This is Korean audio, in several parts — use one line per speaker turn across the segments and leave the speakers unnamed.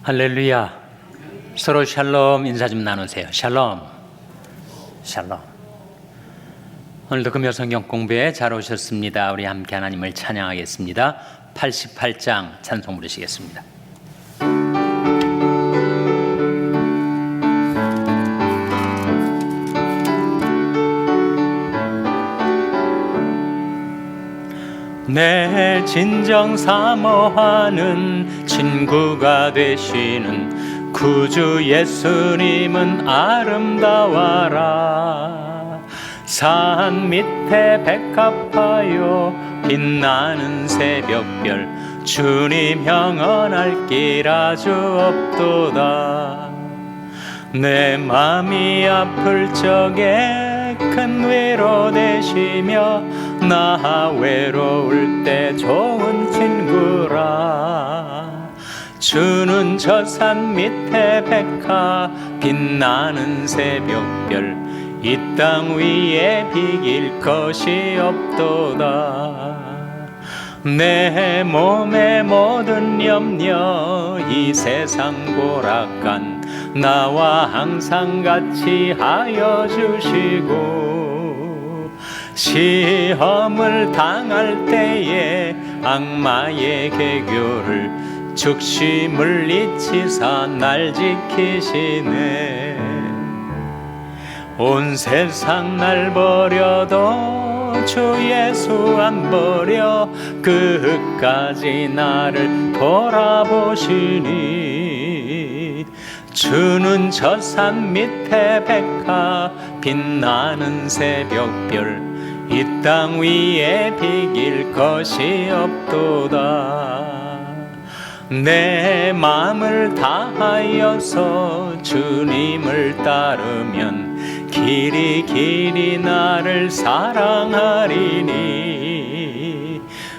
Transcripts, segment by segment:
할렐루야. 서로 샬롬 인사 좀 나누세요. 샬롬. 샬롬. 오늘도 금요 성경 공부에 잘 오셨습니다. 우리 함께 하나님을 찬양하겠습니다. 88장 찬송 부르시겠습니다. 내 진정 사모하는 친구가 되시는 구주 예수님은 아름다워라. 산 밑에 백합화요 빛나는 새벽별 주님 형언할 길 아주 없도다. 내 맘이 아플 적에 큰 위로 되시며 나 외로울 때 좋은 친구라. 주는 저 산 밑에 백화 빛나는 새벽별 이 땅 위에 비길 것이 없도다. 내 몸의 모든 염려 이 세상 고락간 나와 항상 같이 하여 주시고 시험을 당할 때에 악마의 개교를 즉시 물리치사 날 지키시네. 온 세상 날 버려도 주 예수 안 버려 끝까지 나를 돌아보시니. 주는 저 산 밑에 백화 빛나는 새벽별 이 땅 위에 비길 것이 없도다. 내 마음을 다하여서 주님을 따르면 길이 길이 나를 사랑하리니.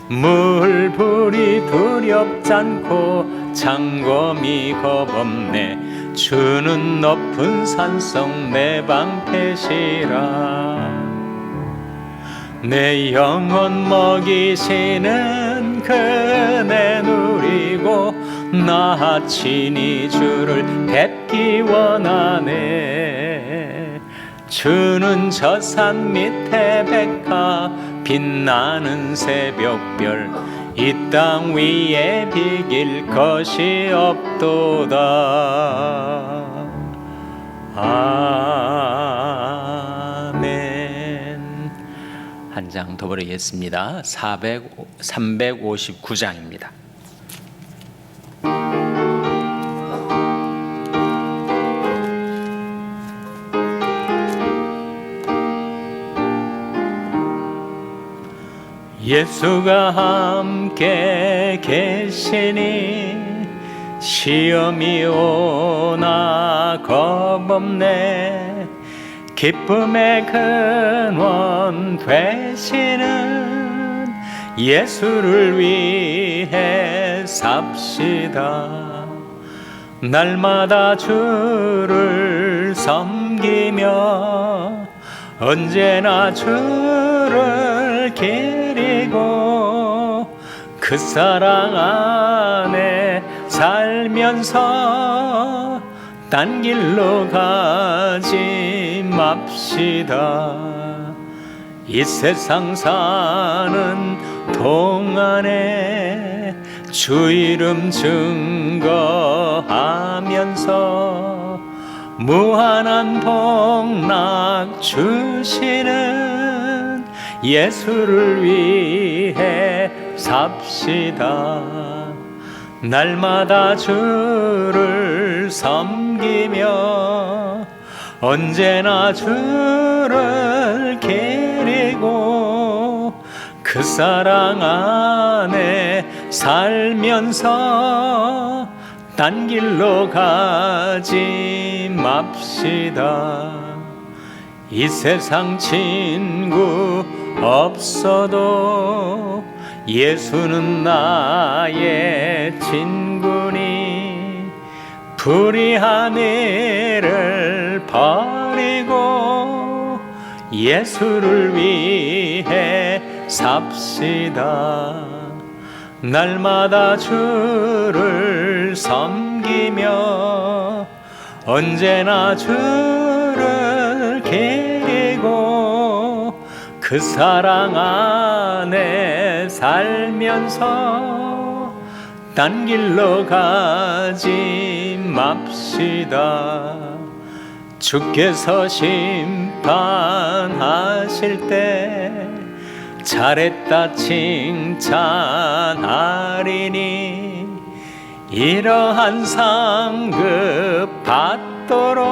물불이 두렵지 않고 창검이 겁없네. 주는 높은 산성 내 방패시라. 내 영혼 먹이시는 그네 누리고 나 친히 주를 뵙기 원하네. 주는 저 산 밑에 백화 빛나는 새벽별 이 땅 위에 비길 것이 없도다. 아멘. 한 장 더 부르겠습니다. 359장입니다. 예수가 함께 계시니 시험이 오나 겁없네. 기쁨의 근원 되시는 예수를 위해 삽시다. 날마다 주를 섬기며 언제나 주를 기리고 그 사랑 안에 살면서 딴 길로 가지 맙시다. 이 세상 사는 동안에 주 이름 증거하면서 무한한 복락 주시는 예수를 위해 삽시다. 날마다 주를 섬기며 언제나 주를 기리고 그 사랑 안에 살면서 딴 길로 가지 맙시다. 이 세상 친구 없어도 예수는 나의 친구니. 불의한 일을 버리고 예수를 위해 삽시다. 날마다 주를 섬기며 언제나 주를 기리고 그 사랑 안에 살면서 딴 길로 가지 맙시다. 주께서 심판하실 때 잘했다 칭찬하리니 이러한 상급 받도록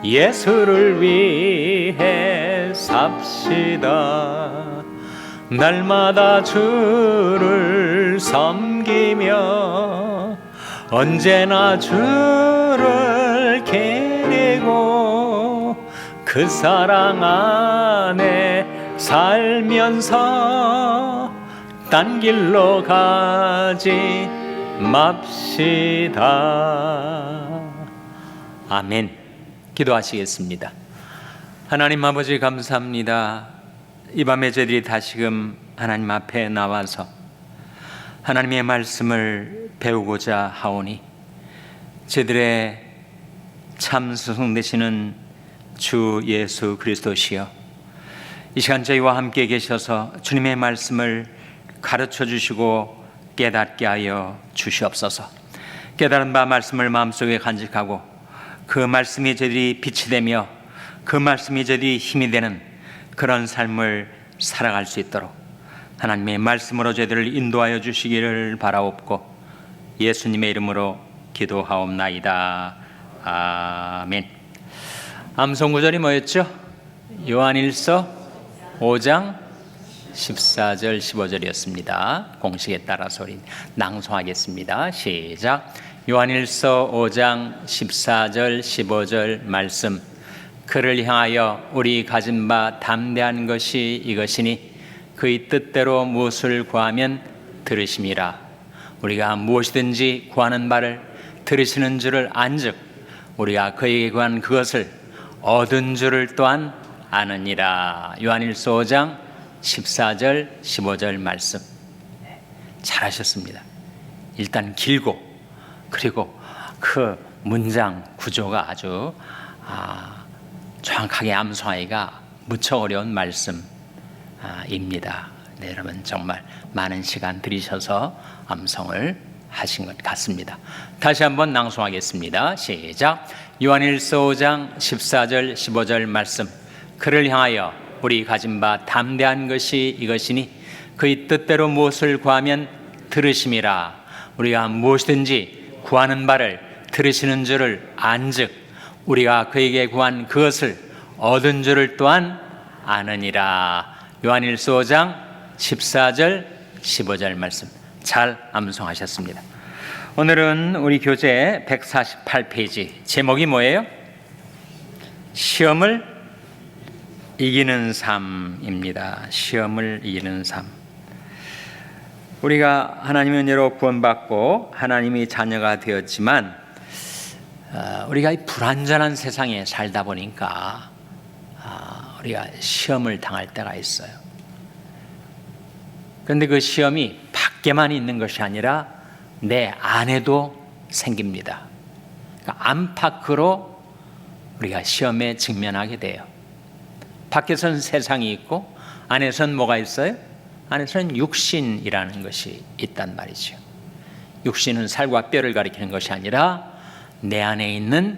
예수를 위해 삽시다. 날마다 주를 섬기며 언제나 주를 기리고 그 사랑 안에 살면서 딴 길로 가지 맙시다. 아멘. 기도하시겠습니다. 하나님 아버지 감사합니다. 이 밤에 저희들이 다시금 하나님 앞에 나와서 하나님의 말씀을 배우고자 하오니 저희들의 참 스승 되시는 주 예수 그리스도시여, 이 시간 저희와 함께 계셔서 주님의 말씀을 가르쳐 주시고 깨닫게 하여 주시옵소서. 깨달은 바 말씀을 마음속에 간직하고 그 말씀이 저희들이 빛이 되며 그 말씀이 저희들이 힘이 되는 그런 삶을 살아갈 수 있도록 하나님의 말씀으로 저희들을 인도하여 주시기를 바라옵고 예수님의 이름으로 기도하옵나이다. 아멘. 암송 구절이 뭐였죠? 요한일서 5장 14절 15절이었습니다. 공식에 따라서 우리 낭송하겠습니다. 시작. 요한일서 5장 14절 15절 말씀. 그를 향하여 우리 가진 바 담대한 것이 이것이니 그의 뜻대로 무엇을 구하면 들으심이라. 우리가 무엇이든지 구하는 바를 들으시는 줄을 안즉 우리가 그에게 구한 그것을 얻은 줄을 또한 아느니라. 요한일서 5장 14절 15절 말씀. 잘하셨습니다. 일단 길고 그리고 그 문장 구조가 아주 정확하게 암송하기가 무척 어려운 말씀입니다. 네, 여러분 정말 많은 시간 들이셔서 암송을 하신 것 같습니다. 다시 한번 낭송하겠습니다. 시작. 요한일서 5장 14절 15절 말씀. 그를 향하여 우리 가진 바 담대한 것이 이것이니 그의 뜻대로 무엇을 구하면 들으심이라. 우리가 무엇이든지 구하는 바를 들으시는 줄을 안즉 우리가 그에게 구한 그것을 얻은 줄을 또한 아느니라. 요한일서 5장 14절 15절 말씀 잘 암송하셨습니다. 오늘은 우리 교재 148페이지 제목이 뭐예요? 시험을 이기는 삶입니다. 시험을 이기는 삶. 우리가 하나님의 은혜로 구원받고 하나님의 자녀가 되었지만 우리가 이 불완전한 세상에 살다 보니까 우리가 시험을 당할 때가 있어요. 그런데 그 시험이 밖에만 있는 것이 아니라 내 안에도 생깁니다. 그러니까 안팎으로 우리가 시험에 직면하게 돼요. 밖에선 세상이 있고 안에선 뭐가 있어요? 안에서는 육신이라는 것이 있단 말이죠. 육신은 살과 뼈를 가리키는 것이 아니라 내 안에 있는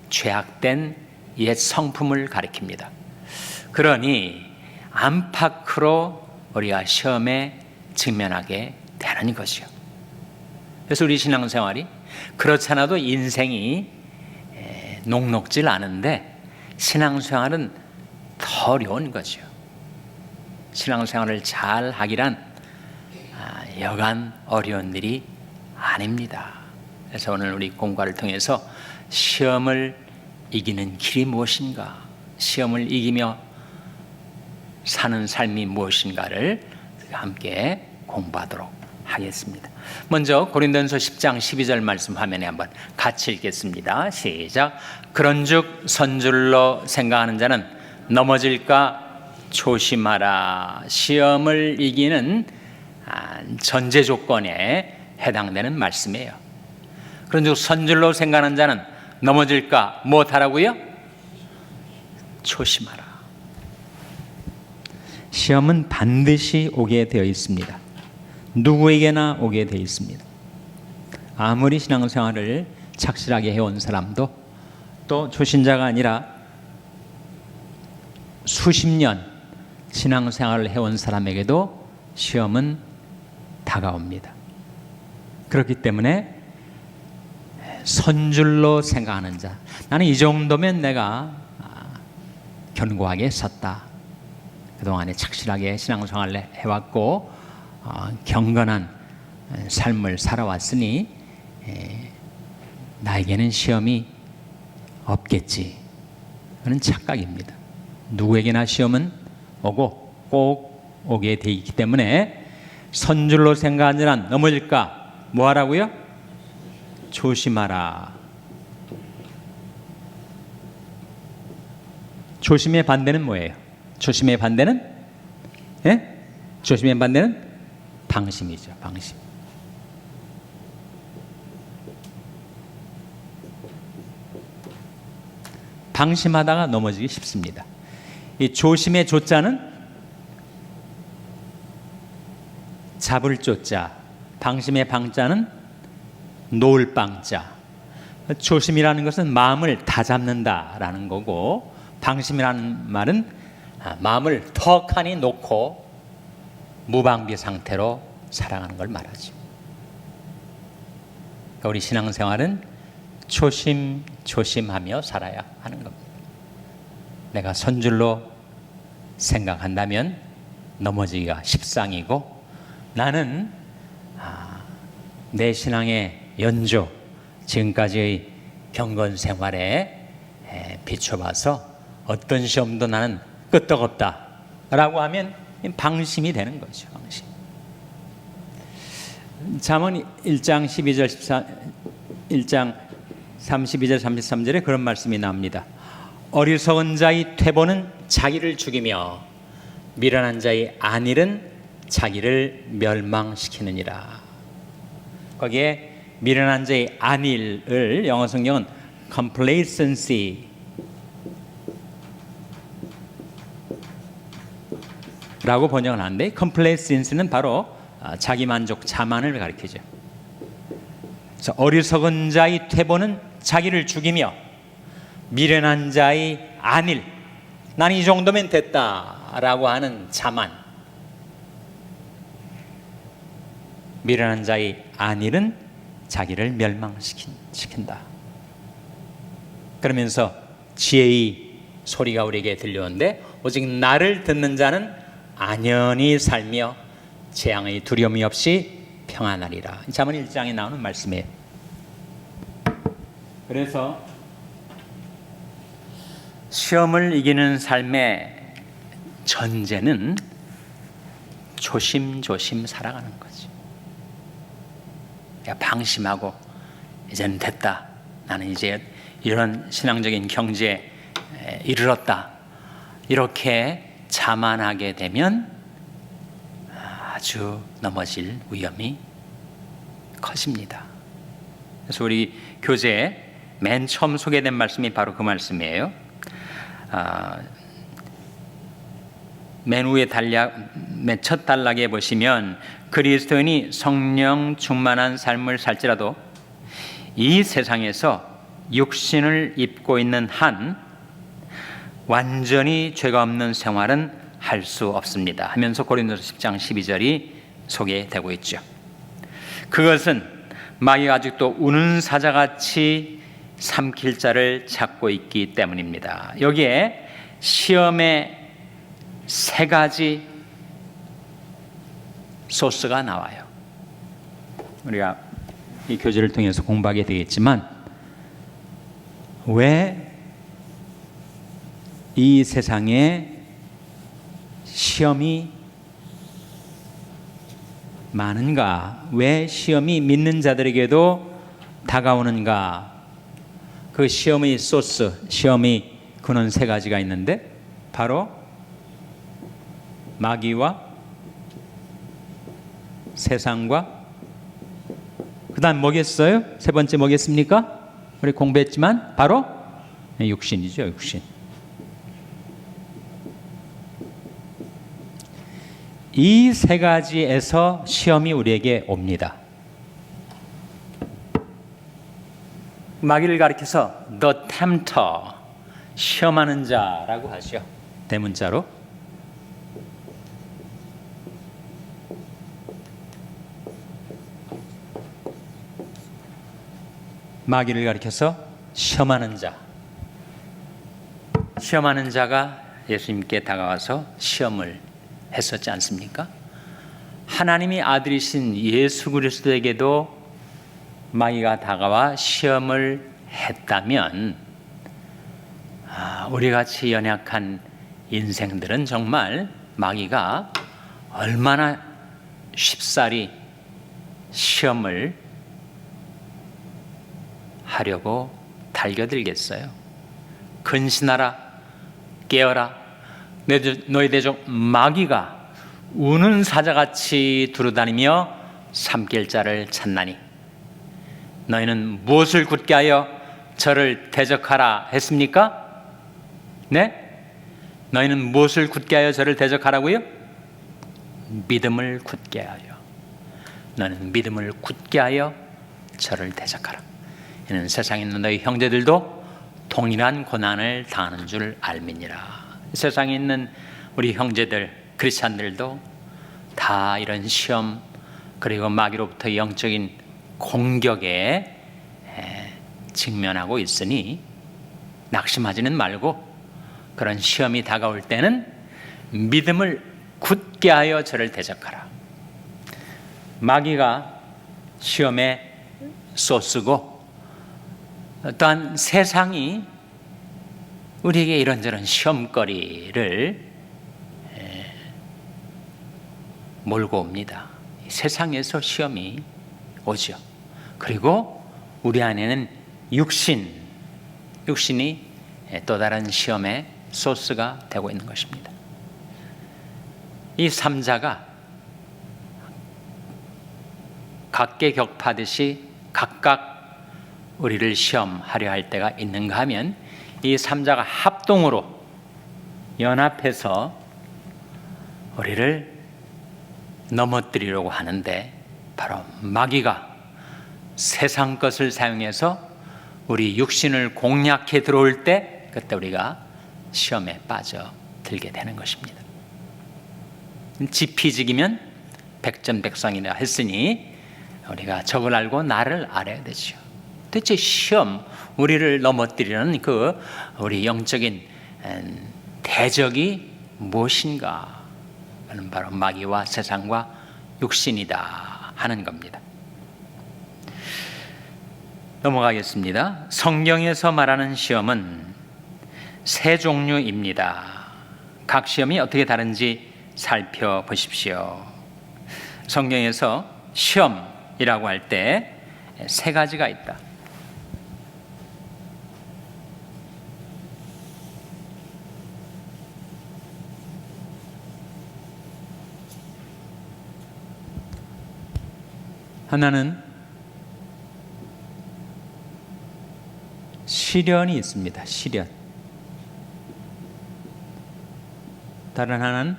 죄악된 옛 성품을 가리킵니다. 그러니 안팎으로 우리가 시험에 직면하게 되는 것이요. 그래서 우리 신앙생활이 그렇지 않아도 인생이 녹록질 않은데 신앙생활은 더 어려운 거죠. 신앙생활을 잘 하기란 여간 어려운 일이 아닙니다. 그래서 오늘 우리 공부를 통해서 시험을 이기는 길이 무엇인가, 시험을 이기며 사는 삶이 무엇인가를 함께 공부하도록 하겠습니다. 먼저 고린도전서 10장 12절 말씀 화면에 한번 같이 읽겠습니다. 시작. 그런즉 선줄로 생각하는 자는 넘어질까 조심하라. 시험을 이기는 전제 조건에 해당되는 말씀이에요. 그런즉 선줄로 생각하는 자는 넘어질까 무엇하라고요? 조심하라. 시험은 반드시 오게 되어 있습니다. 누구에게나 오게 되어 있습니다. 아무리 신앙생활을 착실하게 해온 사람도, 또 초신자가 아니라 수십 년 신앙생활을 해온 사람에게도 시험은 다가옵니다. 그렇기 때문에 선줄로 생각하는 자, 나는 이 정도면 내가 견고하게 섰다, 그동안에 착실하게 신앙생활을 해왔고 경건한 삶을 살아왔으니 나에게는 시험이 없겠지, 그런 착각입니다. 누구에게나 시험은 오고 꼭 오게 돼 있기 때문에 선줄로 생각하는 자는 넘어질까 뭐하라고요? 조심하라. 조심의 반대는 뭐예요? 조심의 반대는? 예? 조심의 반대는 방심이죠. 방심. 방심하다가 넘어지기 쉽습니다. 이 조심의 조자는 잡을 조자, 방심의 방자는 놓을 방자. 조심이라는 것은 마음을 다잡는다라는 거고, 방심이라는 말은 마음을 턱하니 놓고 무방비 상태로 살아가는 걸 말하죠. 그러니까 우리 신앙생활은 조심하며 살아야 하는 겁니다. 내가 선줄로 생각한다면 넘어지기가 십상이고, 나는 내 신앙의 연조, 지금까지의 경건 생활에 비춰봐서 어떤 시험도 나는 끄떡없다 라고 하면 방심이 되는 거죠. 방심. 잠언 1장 12절 1장 32절 33절에 그런 말씀이 나옵니다. 어리석은 자의 퇴보는 자기를 죽이며 미련한 자의 안일은 자기를 멸망시키느니라. 거기에 미련한 자의 안일을 영어 성경은 complacency 라고 번역을 하는데, complacency는 바로 자기만족, 자만을 가리키죠. 그래서 어리석은 자의 퇴보는 자기를 죽이며 미련한 자의 안일, 나는 이 정도면 됐다라고 하는 자만, 미련한 자의 안일은 자기를 멸망시킨다. 그러면서 지혜의 소리가 우리에게 들려오는데, 오직 나를 듣는 자는 안연히 살며 재앙의 두려움이 없이 평안하리라. 잠언 1장에 나오는 말씀이에요. 그래서 시험을 이기는 삶의 전제는 조심조심 살아가는 거지. 방심하고 이제는 됐다, 나는 이제 이런 신앙적인 경지에 이르렀다, 이렇게 자만하게 되면 아주 넘어질 위험이 커집니다. 그래서 우리 교재에 맨 처음 소개된 말씀이 바로 그 말씀이에요. 맨 위에 맨 첫 단락에 보시면 그리스도인이 성령 충만한 삶을 살지라도 이 세상에서 육신을 입고 있는 한 완전히 죄가 없는 생활은 할 수 없습니다 하면서 고린도서 10장 12절이 소개되고 있죠. 그것은 마귀가 아직도 우는 사자같이 삼킬 자를 찾고 있기 때문입니다. 여기에 시험의 세 가지 소스가 나와요. 우리가 이 교재를 통해서 공부하게 되겠지만, 왜 이 세상에 시험이 많은가? 왜 시험이 믿는 자들에게도 다가오는가? 그 시험의 소스, 시험의 근원 세 가지가 있는데, 바로 마귀와 세상과 그 다음 뭐겠어요? 세 번째 뭐겠습니까? 우리 공부했지만 바로 육신이죠. 육신. 이 세 가지에서 시험이 우리에게 옵니다. 마귀를 가리켜서 The Tempter, 시험하는 자라고 하죠. 대문자로. 마귀를 가리켜서 시험하는 자. 시험하는 자가 예수님께 다가와서 시험을 했었지 않습니까? 하나님의 아들이신 예수 그리스도에게도 마귀가 다가와 시험을 했다면 우리같이 연약한 인생들은 정말 마귀가 얼마나 쉽사리 시험을 하려고 달겨들겠어요. 근신하라, 깨어라, 너희 대적 마귀가 우는 사자같이 두루다니며 삼킬 자를 찾나니 너희는 무엇을 굳게 하여 저를 대적하라 했습니까? 네? 너희는 무엇을 굳게 하여 저를 대적하라고요? 믿음을 굳게 하여. 너는 믿음을 굳게 하여 저를 대적하라. 이는 세상에 있는 너희 형제들도 동일한 고난을 당하는 줄 알미니라. 세상에 있는 우리 형제들, 크리스찬들도 다 이런 시험 그리고 마귀로부터 영적인 공격에 직면하고 있으니 낙심하지는 말고 그런 시험이 다가올 때는 믿음을 굳게 하여 저를 대적하라. 마귀가 시험의 소스고 또한 세상이 우리에게 이런저런 시험거리를 몰고 옵니다. 세상에서 시험이 오죠. 그리고 우리 안에는 육신이 또 다른 시험의 소스가 되고 있는 것입니다. 이 삼자가 각계격파듯이 각각 우리를 시험하려 할 때가 있는가 하면 이 삼자가 합동으로 연합해서 우리를 넘어뜨리려고 하는데 바로 마귀가 세상 것을 사용해서 우리 육신을 공략해 들어올 때 그때 우리가 시험에 빠져들게 되는 것입니다. 지피지기면 백전백성이라 했으니 우리가 적을 알고 나를 알아야 되죠. 대체 시험, 우리를 넘어뜨리는 그 우리 영적인 대적이 무엇인가? 그는 바로 마귀와 세상과 육신이다 하는 겁니다. 넘어가겠습니다. 성경에서 말하는 시험은 세 종류입니다. 각 시험이 어떻게 다른지 살펴보십시오. 성경에서 시험이라고 할 때 세 가지가 있다. 하나는 시련이 있습니다. 시련. 다른 하나는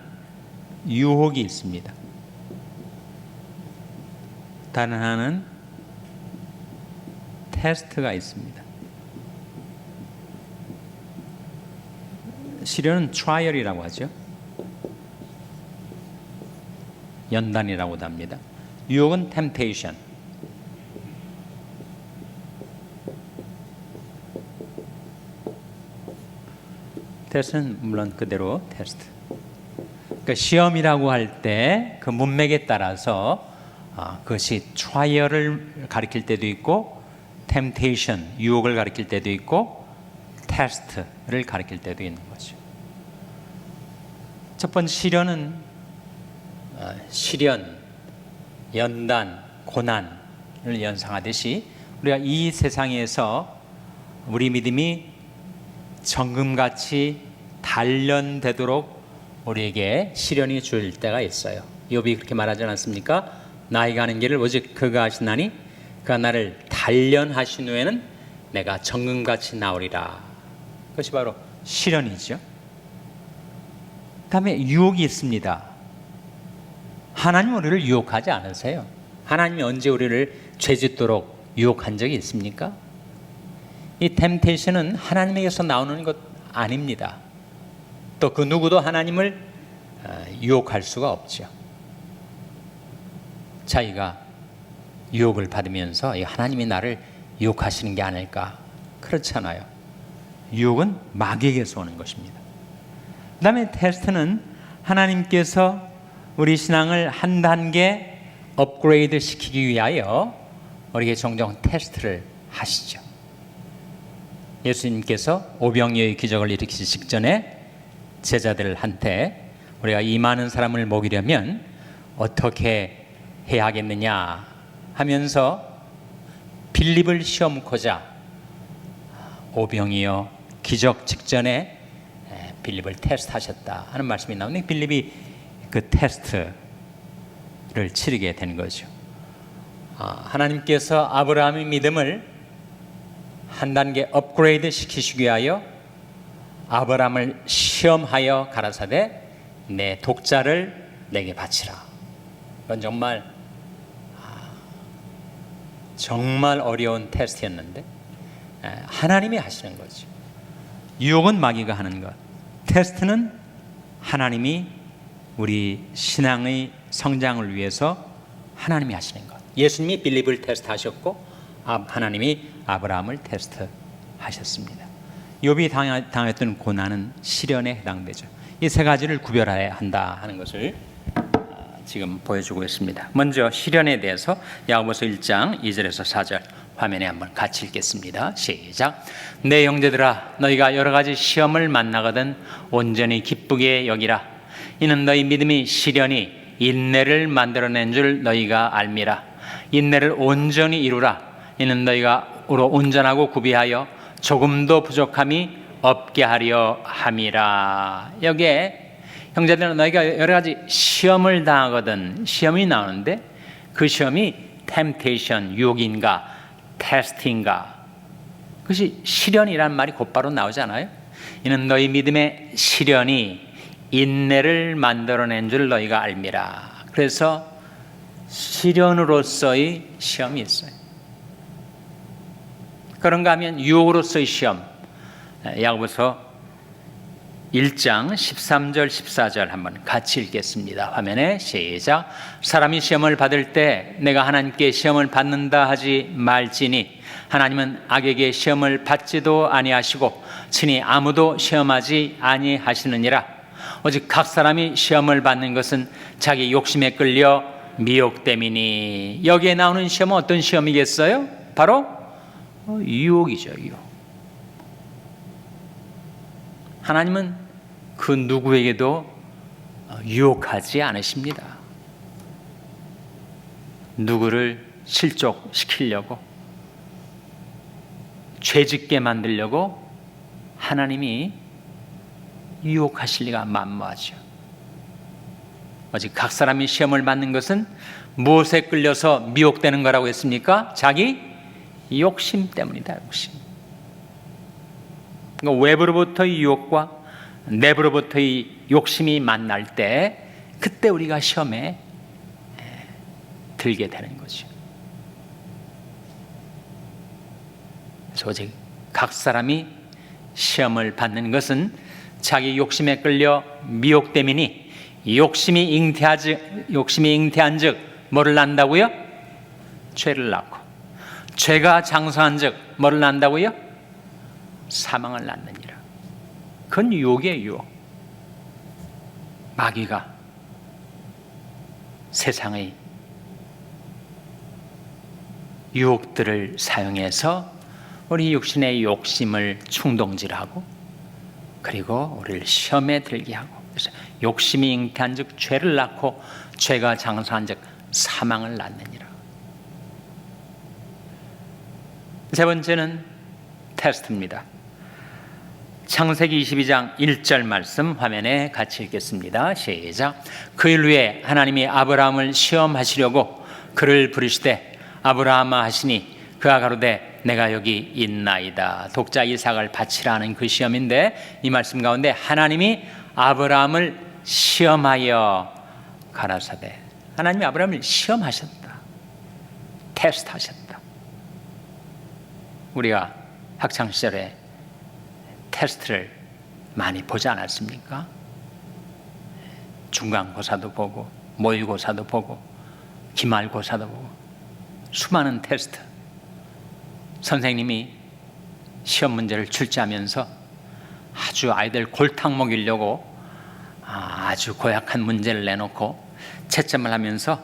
유혹이 있습니다. 다른 하나는 테스트가 있습니다. 시련은 트라이얼이라고 하죠. 연단이라고도 합니다. 유혹은 템테이션. 테스트는 물론 그대로 테스트. 그러니까 시험이라고 할 때 그 문맥에 따라서 그것이 트라이얼을 가리킬 때도 있고 템테이션, 유혹을 가리킬 때도 있고 테스트를 가리킬 때도 있는 거죠. 첫 번째 시련은 시련, 연단, 고난을 연상하듯이 우리가 이 세상에서 우리 믿음이 정금같이 단련되도록 우리에게 시련이 주어질 때가 있어요. 욥이 그렇게 말하지 않았습니까? 나의 가는 길을 오직 그가 하시나니 그가 나를 단련하신 후에는 내가 정금같이 나오리라. 그것이 바로 시련이죠. 다음에 유혹이 있습니다. 하나님 우리를 유혹하지 않으세요. 하나님이 언제 우리를 죄짓도록 유혹한 적이 있습니까? 이 템테이션은 하나님에게서 나오는 것 아닙니다. 또 그 누구도 하나님을 유혹할 수가 없죠. 자기가 유혹을 받으면서 하나님이 나를 유혹하시는 게 아닐까? 그렇잖아요. 유혹은 마귀에게서 오는 것입니다. 그 다음에 테스트는 하나님께서 우리 신앙을 한 단계 업그레이드 시키기 위하여 우리에게 종종 테스트를 하시죠. 예수님께서 오병이어의 기적을 일으키기 직전에 제자들한테 우리가 이 많은 사람을 먹이려면 어떻게 해야 하겠느냐 하면서 빌립을 시험코자 오병이어 기적 직전에 빌립을 테스트하셨다 하는 말씀이 나오는데, 빌립이 그 테스트를 치르게 된 거죠. 하나님께서 아브라함의 믿음을 한 단계 업그레이드 시키시기 위하여 아브라함을 시험하여 가라사대 내 독자를 내게 바치라. 이건 정말 어려운 테스트였는데 하나님이 하시는 거죠. 유혹은 마귀가 하는 것, 테스트는 하나님이 우리 신앙의 성장을 위해서 하나님이 하시는 것. 예수님이 빌립을 테스트하셨고 하나님이 아브라함을 테스트하셨습니다. 욥이 당했던 고난은 시련에 해당되죠. 이 세 가지를 구별해야 한다 하는 것을 지금 보여주고 있습니다. 먼저 시련에 대해서 야고보서 1장 2절에서 4절 화면에 한번 같이 읽겠습니다. 시작. 내 형제들아, 너희가 여러 가지 시험을 만나거든 온전히 기쁘게 여기라. 이는 너희 믿음이 시련이 인내를 만들어낸 줄 너희가 알미라. 인내를 온전히 이루라. 이는 너희가 온전하고 구비하여 조금도 부족함이 없게 하려 함이라. 여기에 형제들은 너희가 여러 가지 시험을 당하거든, 시험이 나오는데 그 시험이 템테이션, 유혹인가 테스트인가, 그것이 시련이란 말이 곧바로 나오잖아요. 이는 너희 믿음의 시련이 인내를 만들어낸 줄 너희가 알미라. 그래서 시련으로서의 시험이 있어요. 그런가 하면 유혹으로서의 시험, 야고보서 1장 13절 14절 한번 같이 읽겠습니다. 화면에 시작. 사람이 시험을 받을 때 내가 하나님께 시험을 받는다 하지 말지니 하나님은 악에게 시험을 받지도 아니하시고 친히 아무도 시험하지 아니하시느니라. 오직 각 사람이 시험을 받는 것은 자기 욕심에 끌려 미혹됨이니. 여기에 나오는 시험은 어떤 시험이겠어요? 바로 유혹이죠. 유혹. 하나님은 그 누구에게도 유혹하지 않으십니다. 누구를 실족시키려고, 죄짓게 만들려고 하나님이 유혹하실 리가 만무하죠. 오직 각 사람이 시험을 받는 것은 무엇에 끌려서 미혹되는 거라고 했습니까? 자기 욕심 때문이다. 욕심. 그러니까 외부로부터의 유혹과 내부로부터의 욕심이 만날 때 그때 우리가 시험에 들게 되는 거죠. 그래서 오직 각 사람이 시험을 받는 것은 자기 욕심에 끌려 미혹됨이니 욕심이 잉태한즉 뭐를 낳는다고요? 죄를 낳고, 죄가 장성한즉 뭐를 낳는다고요? 사망을 낳느니라. 그건 유혹이에요. 유혹. 마귀가 세상의 유혹들을 사용해서 우리 육신의 욕심을 충동질하고, 그리고 우리를 시험에 들게 하고, 그래서 욕심이 잉태한즉 죄를 낳고, 죄가 장성한즉 사망을 낳느니라. 세 번째는 테스트입니다. 창세기 22장 1절 말씀 화면에 같이 읽겠습니다. 시작. 그 일 후에 하나님이 아브라함을 시험하시려고 그를 부르시되 아브라함아 하시니 그가 가로되 내가 여기 있나이다. 독자 이삭을 바치라 하는 그 시험인데, 이 말씀 가운데 하나님이 아브라함을 시험하여 가라사대, 하나님이 아브라함을 시험하셨다, 테스트하셨다. 우리가 학창시절에 테스트를 많이 보지 않았습니까? 중간고사도 보고 모의고사도 보고 기말고사도 보고 수많은 테스트. 선생님이 시험 문제를 출제하면서 아주 아이들 골탕 먹이려고 아주 고약한 문제를 내놓고 채점을 하면서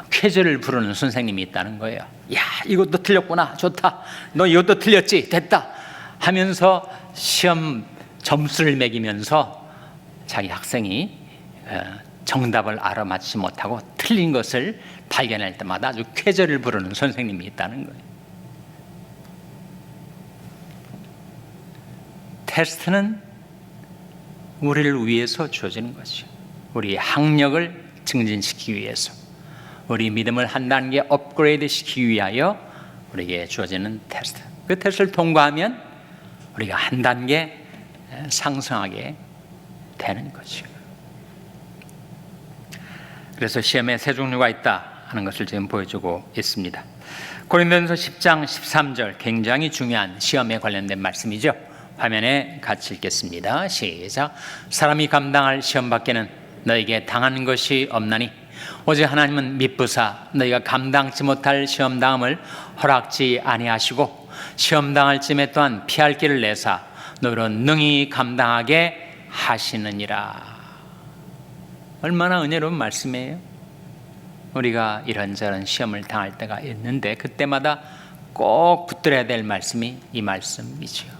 쾌재를 부르는 선생님이 있다는 거예요. 야, 이것도 틀렸구나, 좋다, 너 이것도 틀렸지, 됐다 하면서 시험 점수를 매기면서 자기 학생이 정답을 알아맞히지 못하고 틀린 것을 발견할 때마다 아주 쾌재를 부르는 선생님이 있다는 거예요. 테스트는 우리를 위해서 주어지는 것이죠. 우리 학력을 증진시키기 위해서, 우리 믿음을 한 단계 업그레이드 시키기 위하여 우리에게 주어지는 테스트. 그 테스트를 통과하면 우리가 한 단계 상승하게 되는 것이죠. 그래서 시험에 세 종류가 있다 하는 것을 지금 보여주고 있습니다. 고린도전서 10장 13절, 굉장히 중요한 시험에 관련된 말씀이죠. 화면에 같이 읽겠습니다. 시작. 사람이 감당할 시험 밖에는 너에게 당하는 것이 없나니 오직 하나님은 미쁘사 너희가 감당치 못할 시험 당함을 허락지 아니하시고 시험 당할 쯤에 또한 피할 길을 내사 너희로 능히 감당하게 하시느니라. 얼마나 은혜로운 말씀이에요. 우리가 이런저런 시험을 당할 때가 있는데 그때마다 꼭 붙들어야 될 말씀이 이 말씀이지요.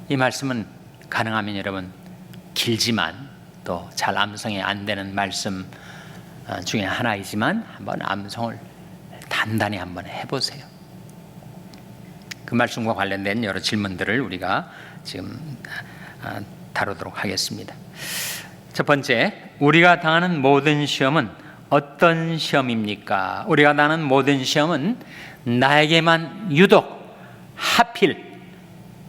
이 말씀은 가능하면 여러분 길지만 또 잘 암송이 안 되는 말씀 중에 하나이지만 한번 암송을 단단히 한번 해보세요. 그 말씀과 관련된 여러 질문들을 우리가 지금 다루도록 하겠습니다. 첫 번째, 우리가 당하는 모든 시험은 어떤 시험입니까? 우리가 당하는 모든 시험은 나에게만 유독 하필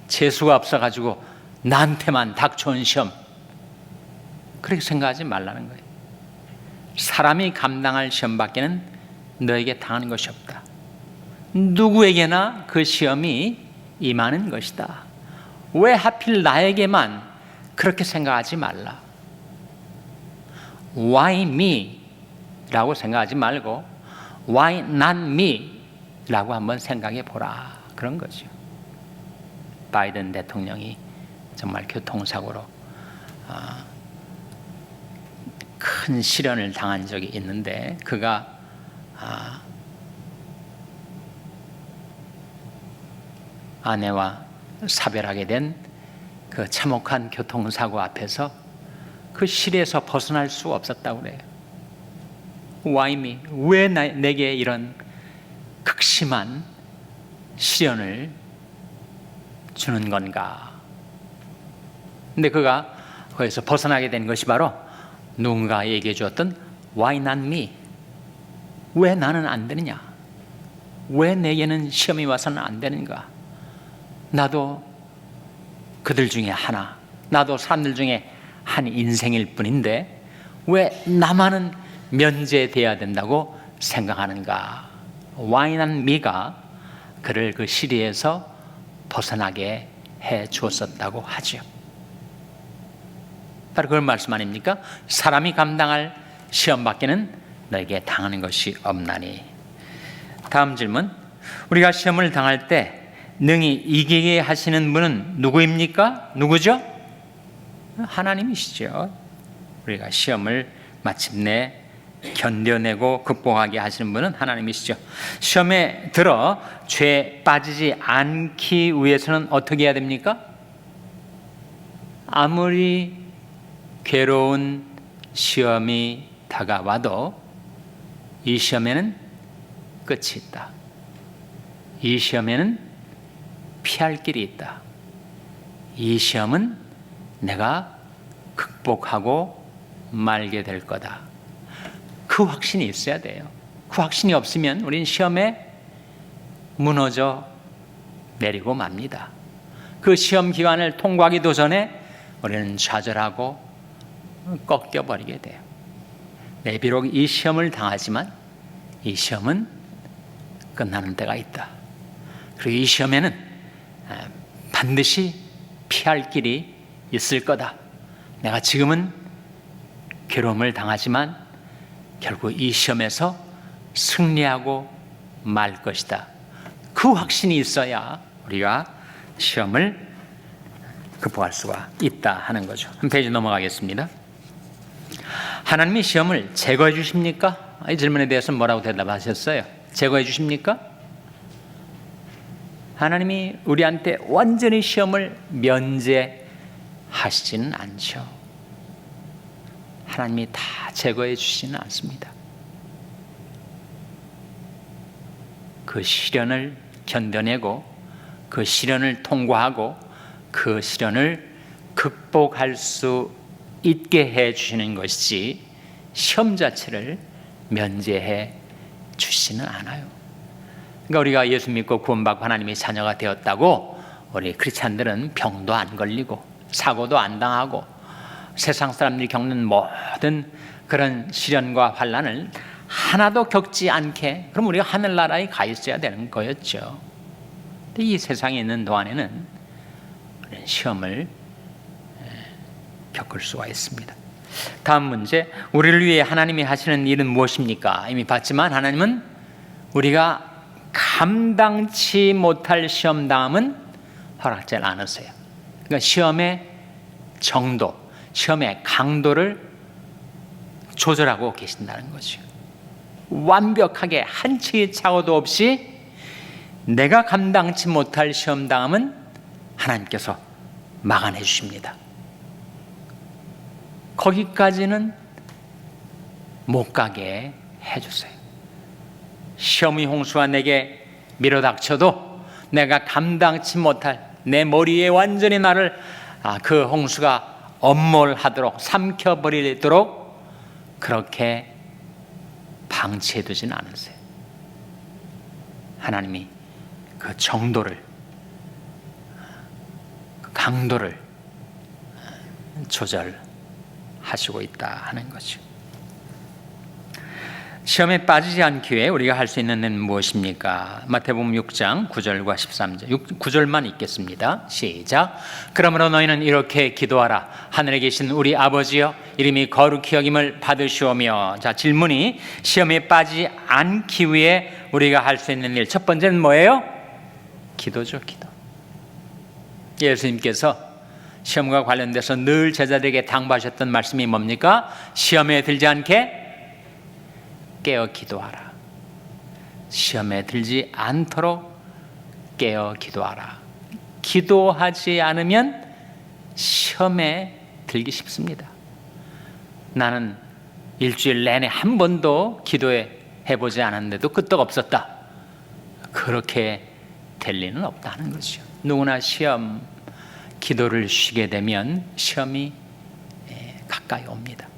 재수가 없어가지고 나한테만 닥쳐온 시험, 그렇게 생각하지 말라는 거예요. 사람이 감당할 시험밖에는 너에게 당하는 것이 없다. 누구에게나 그 시험이 임하는 것이다. 왜 하필 나에게만 그렇게 생각하지 말라. Why me? 라고 생각하지 말고 Why not me? 라고 한번 생각해 보라, 그런 거죠. 바이든 대통령이 정말 교통사고로 큰 시련을 당한 적이 있는데 그가 아내와 사별하게 된 그 참혹한 교통사고 앞에서 그 시리에서 벗어날 수 없었다고 그래요. Why me? 왜 내게 이런 극심한 시련을 주는 건가? 근데 그가 거기서 벗어나게 된 것이 바로 누군가 얘기해 주었던 Why not me? 왜 나는 안 되느냐? 왜 내게는 시험이 와서는 안 되는가? 나도 그들 중에 하나, 나도 사람들 중에 한 인생일 뿐인데 왜 나만은 면제돼야 된다고 생각하는가? Why not me가 그를 그 시리에서 벗어나게 해 주었었다고 하죠. 바로 그런 말씀 아닙니까? 사람이 감당할 시험 밖에는 너에게 당하는 것이 없나니. 다음 질문, 우리가 시험을 당할 때 능히 이기게 하시는 분은 누구입니까? 누구죠? 하나님이시죠. 우리가 시험을 마침내 견뎌내고 극복하게 하시는 분은 하나님이시죠. 시험에 들어 죄에 빠지지 않기 위해서는 어떻게 해야 됩니까? 아무리 괴로운 시험이 다가와도 이 시험에는 끝이 있다. 이 시험에는 피할 길이 있다. 이 시험은 내가 극복하고 말게 될 거다. 그 확신이 있어야 돼요. 그 확신이 없으면 우리는 시험에 무너져 내리고 맙니다. 그 시험 기간을 통과하기도 전에 우리는 좌절하고 꺾여버리게 돼요. 네, 비록 이 시험을 당하지만 이 시험은 끝나는 때가 있다. 그리고 이 시험에는 반드시 피할 길이 있을 거다. 내가 지금은 괴로움을 당하지만 결국 이 시험에서 승리하고 말 것이다. 그 확신이 있어야 우리가 시험을 극복할 수가 있다 하는 거죠. 한 페이지 넘어가겠습니다. 하나님이 시험을 제거해 주십니까? 이 질문에 대해서 뭐라고 대답하셨어요? 제거해 주십니까? 하나님이 우리한테 완전히 시험을 면제하시지는 않죠. 하나님이 다 제거해 주시지는 않습니다. 그 시련을 견뎌내고 그 시련을 통과하고 그 시련을 극복할 수 있게 해 주시는 것이지 시험 자체를 면제해 주시지는 않아요. 그러니까 우리가 예수 믿고 구원받고 하나님의 자녀가 되었다고 우리 크리스찬들은 병도 안 걸리고 사고도 안 당하고 세상 사람들이 겪는 모든 그런 시련과 환난을 하나도 겪지 않게, 그럼 우리가 하늘나라에 가 있어야 되는 거였죠. 근데 이 세상에 있는 동안에는 시험을 겪을 수가 있습니다. 다음 문제, 우리를 위해 하나님이 하시는 일은 무엇입니까? 이미 봤지만 하나님은 우리가 감당치 못할 시험 당함은 허락지 않으세요. 그러니까 시험의 정도, 시험의 강도를 조절하고 계신다는 거죠. 완벽하게 한 치의 착오도 없이 내가 감당치 못할 시험 당함은 하나님께서 막아내 주십니다. 거기까지는 못 가게 해주세요. 시험의 홍수가 내게 밀어닥쳐도 내가 감당치 못할, 내 머리에 완전히 나를 그 홍수가 엄몰하도록 삼켜버리도록 그렇게 방치해두지는 않으세요. 하나님이 그 정도를, 그 강도를 조절하시고 있다 하는 거죠. 시험에 빠지지 않기 위해 우리가 할 수 있는 일은 무엇입니까? 마태복음 6장 9절과 13절, 9절만 읽겠습니다. 시작. 그러므로 너희는 이렇게 기도하라. 하늘에 계신 우리 아버지여, 이름이 거룩히 여김을 받으시오며. 자, 질문이 시험에 빠지지 않기 위해 우리가 할 수 있는 일, 첫 번째는 뭐예요? 기도죠, 기도. 예수님께서 시험과 관련돼서 늘 제자들에게 당부하셨던 말씀이 뭡니까? 시험에 들지 않게 깨어 기도하라. 시험에 들지 않도록 깨어 기도하라. 기도하지 않으면 시험에 들기 쉽습니다. 나는 일주일 내내 한 번도 기도해보지 않았는데도 끄떡없었다. 그렇게 될 리는 없다는 거죠. 누구나 시험, 기도를 쉬게 되면 시험이 가까이 옵니다.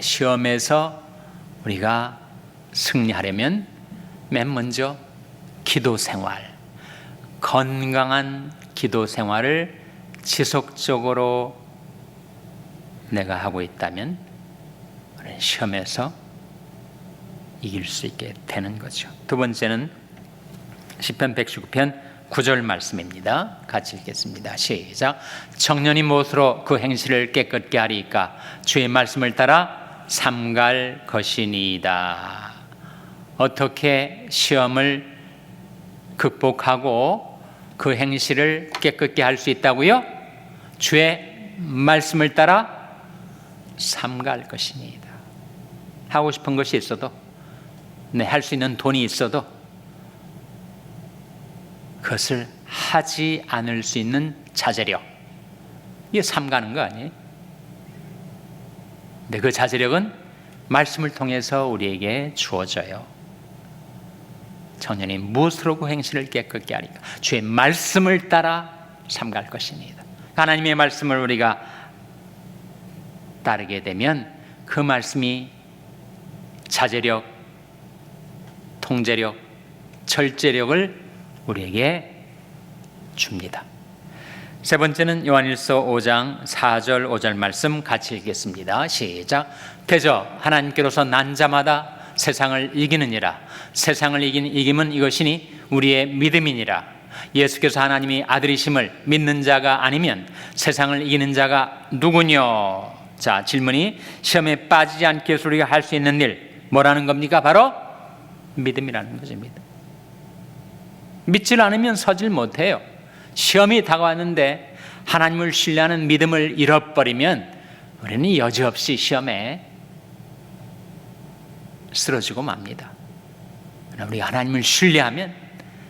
시험에서 우리가 승리하려면 맨 먼저 기도 생활, 건강한 기도 생활을 지속적으로 내가 하고 있다면 시험에서 이길 수 있게 되는 거죠. 두 번째는 시편 119편 9절 말씀입니다. 같이 읽겠습니다. 시작. 청년이 무엇으로 그 행실을 깨끗게 하리까? 주의 말씀을 따라 삼갈 것이니이다. 어떻게 시험을 극복하고 그 행실을 깨끗게 할 수 있다고요? 주의 말씀을 따라 삼갈 것이니이다. 하고 싶은 것이 있어도, 할 수 있는 돈이 있어도 그것을 하지 않을 수 있는 자제력, 이게 삼가는 거 아니에요? 근데 그 자제력은 말씀을 통해서 우리에게 주어져요. 청년이 무엇으로 그 행실을 깨끗게 하리까? 주의 말씀을 따라 삼갈 것입니다. 하나님의 말씀을 우리가 따르게 되면 그 말씀이 자제력, 통제력, 절제력을 우리에게 줍니다. 세 번째는 요한일서 5장 4절 5절 말씀 같이 읽겠습니다. 시작. 대저 하나님께로서 난 자마다 세상을 이기느니라. 세상을 이김은 이것이니 우리의 믿음이니라. 예수께서 하나님이 아들이심을 믿는 자가 아니면 세상을 이기는 자가 누구뇨? 자, 질문이 시험에 빠지지 않게 해서 우리가 할 수 있는 일 뭐라는 겁니까? 바로 믿음이라는 것입니다. 믿질 않으면 서질 못해요. 시험이 다가왔는데 하나님을 신뢰하는 믿음을 잃어버리면 우리는 여지없이 시험에 쓰러지고 맙니다. 우리가 하나님을 신뢰하면,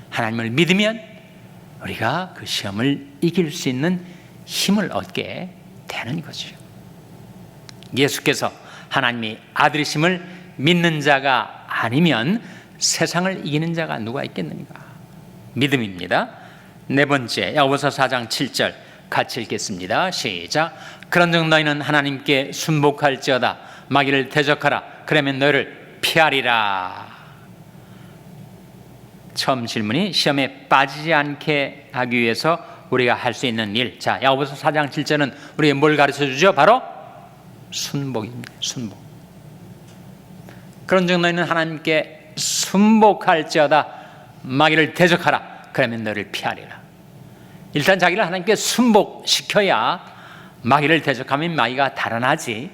하나님을 믿으면 우리가 그 시험을 이길 수 있는 힘을 얻게 되는 거죠. 예수께서 하나님이 아들이심을 믿는 자가 아니면 세상을 이기는 자가 누가 있겠는가? 믿음입니다. 네 번째, 야고보서 4장 7절 같이 읽겠습니다. 시작. 그런즉 너희는 하나님께 순복할지어다. 마귀를 대적하라. 그러면 너희를 피하리라. 처음 질문이 시험에 빠지지 않게 하기 위해서 우리가 할 수 있는 일. 자, 야고보서 4장 7절은 우리에게 뭘 가르쳐 주죠? 바로 순복입니다. 순복. 그런즉 너희는 하나님께 순복할지어다. 마귀를 대적하라. 그러면 너를 피하리라. 일단 자기를 하나님께 순복시켜야 마귀를 대적하면 마귀가 달아나지,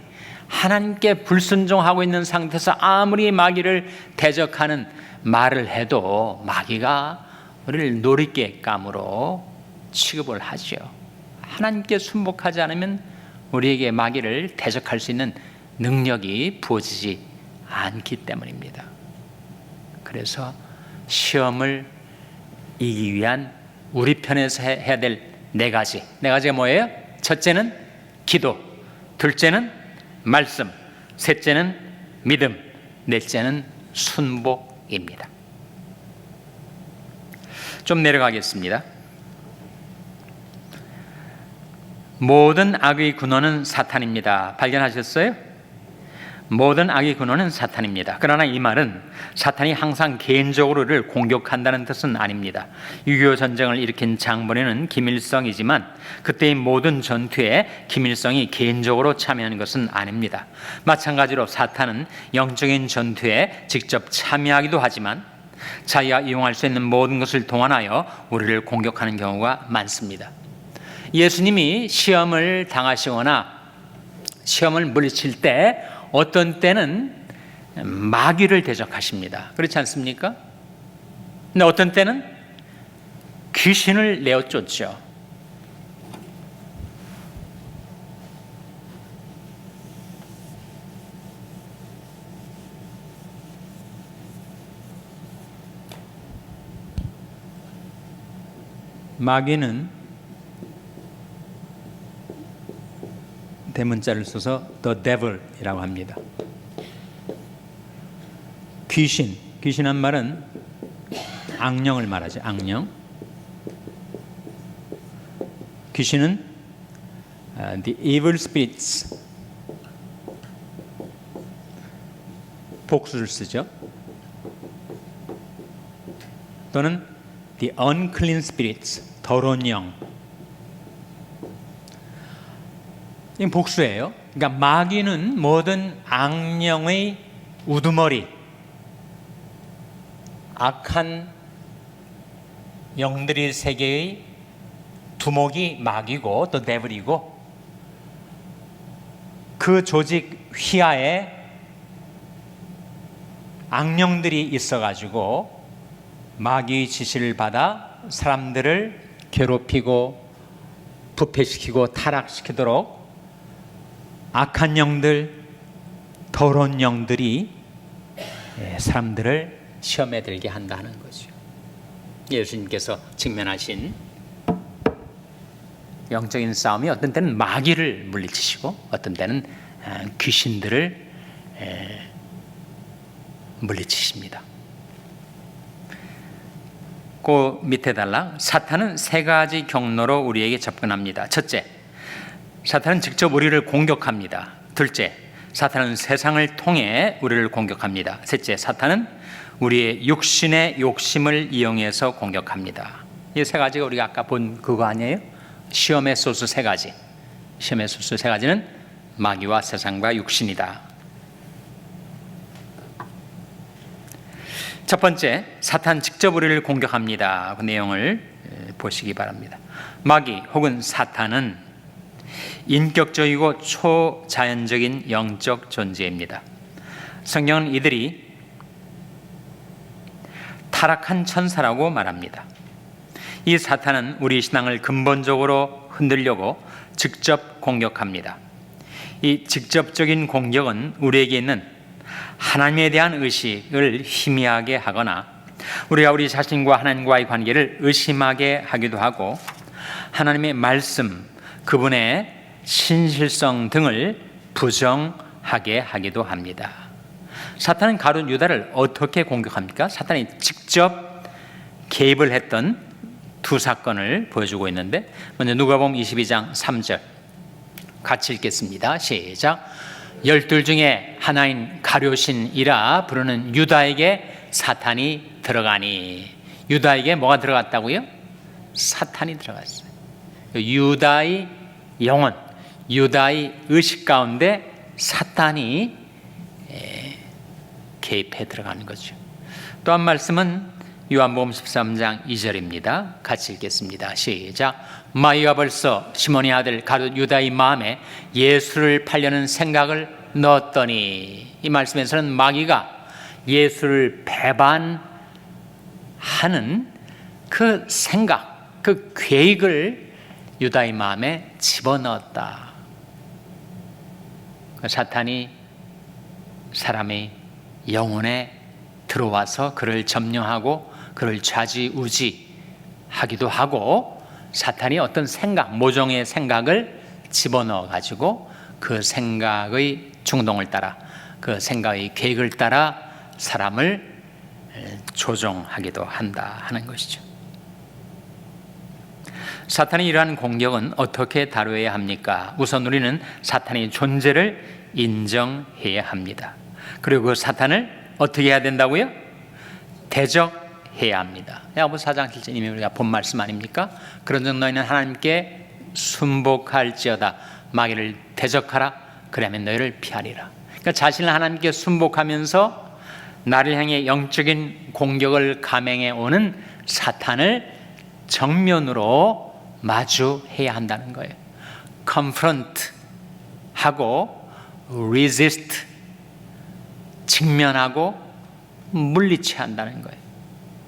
하나님께 불순종하고 있는 상태에서 아무리 마귀를 대적하는 말을 해도 마귀가 우리를 놀잇개감으로 취급을 하죠. 하나님께 순복하지 않으면 우리에게 마귀를 대적할 수 있는 능력이 부어지지 않기 때문입니다. 그래서 시험을 이기기 위한 우리 편에서 해야 될 네 가지가 뭐예요? 첫째는 기도, 둘째는 말씀, 셋째는 믿음, 넷째는 순복입니다. 좀 내려가겠습니다. 모든 악의 근원은 사탄입니다. 발견하셨어요? 모든 악의 근원은 사탄입니다. 그러나 이 말은 사탄이 항상 개인적으로를 공격한다는 뜻은 아닙니다. 6.25 전쟁을 일으킨 장본인은 김일성이지만 그때의 모든 전투에 김일성이 개인적으로 참여하는 것은 아닙니다. 마찬가지로 사탄은 영적인 전투에 직접 참여하기도 하지만 자기가 이용할 수 있는 모든 것을 동원하여 우리를 공격하는 경우가 많습니다. 예수님이 시험을 당하시거나 시험을 물리칠 때 어떤 때는 마귀를 대적하십니다. 그렇지 않습니까? 근데 어떤 때는 귀신을 내어 쫓죠. 마귀는 대문자를 써서 the devil이라고 합니다. 귀신한 말은 악령을 말하죠. 악령. 귀신은 the evil spirits, 복수를 쓰죠. 또는 the unclean spirits, 더러운 영. 이건 복수예요. 그러니까 마귀는 모든 악령의 우두머리, 악한 영들의 세계의 두목이 마귀고 또 데블이고, 그 조직 휘하에 악령들이 있어가지고 마귀의 지시를 받아 사람들을 괴롭히고 부패시키고 타락시키도록 악한 영들, 더러운 영들이 사람들을 시험에 들게 한다는 거죠. 예수님께서 직면하신 영적인 싸움이 어떤 때는 마귀를 물리치시고 어떤 때는 귀신들을 물리치십니다. 그 밑에 달라, 사탄은 세 가지 경로로 우리에게 접근합니다. 첫째, 사탄은 직접 우리를 공격합니다. 둘째, 사탄은 세상을 통해 우리를 공격합니다. 셋째, 사탄은 우리의 육신의 욕심을 이용해서 공격합니다. 이 세 가지가 우리가 아까 본 그거 아니에요? 시험의 소스 세 가지. 시험의 소스 세 가지는 마귀와 세상과 육신이다. 첫 번째, 사탄 직접 우리를 공격합니다. 그 내용을 보시기 바랍니다. 마귀 혹은 사탄은 인격적이고 초자연적인 영적 존재입니다. 성경은 이들이 타락한 천사라고 말합니다. 이 사탄은 우리 신앙을 근본적으로 흔들려고 직접 공격합니다. 이 직접적인 공격은 우리에게 있는 하나님에 대한 의식을 희미하게 하거나 우리가 우리 자신과 하나님과의 관계를 의심하게 하기도 하고 하나님의 말씀, 그분의 신실성 등을 부정하게 하기도 합니다. 사탄은 가룟 유다를 어떻게 공격합니까? 사탄이 직접 개입을 했던 두 사건을 보여주고 있는데, 먼저 누가복음 22장 3절 같이 읽겠습니다. 시작. 12 중에 하나인 가룟신이라 부르는 유다에게 사탄이 들어가니. 유다에게 뭐가 들어갔다고요? 사탄이 들어갔어요. 유다의 영혼, 유다의 의식 가운데 사탄이 개입해 들어가는 거죠. 또 한 말씀은 요한복음 13장 2절입니다. 같이 읽겠습니다. 시작. 마귀가 벌써 시몬의 아들 가룟 유다의 마음에 예수를 팔려는 생각을 넣었더니, 이 말씀에서는 마귀가 예수를 배반하는 그 생각, 그 계획을 유다의 마음에 집어넣었다. 사탄이 사람의 영혼에 들어와서 그를 점령하고 그를 좌지우지하기도 하고, 사탄이 어떤 생각, 모종의 생각을 집어넣어 가지고 그 생각의 중동을 따라, 그 생각의 계획을 따라 사람을 조종하기도 한다 하는 것이죠. 사탄의 이러한 공격은 어떻게 다루어야 합니까? 우선 우리는 사탄의 존재를 인정해야 합니다. 그리고 그 사탄을 어떻게 해야 된다고요? 대적해야 합니다. 야고보 4장 7절님이 우리가 본 말씀 아닙니까? 그런즉 너희는 하나님께 순복할지어다. 마귀를 대적하라. 그러면 너희를 피하리라. 그러니까 자신을 하나님께 순복하면서 나를 향해 영적인 공격을 감행해 오는 사탄을 정면으로 마주해야 한다는 거예요. confront 하고 resist, 직면하고 물리쳐야 한다는 거예요.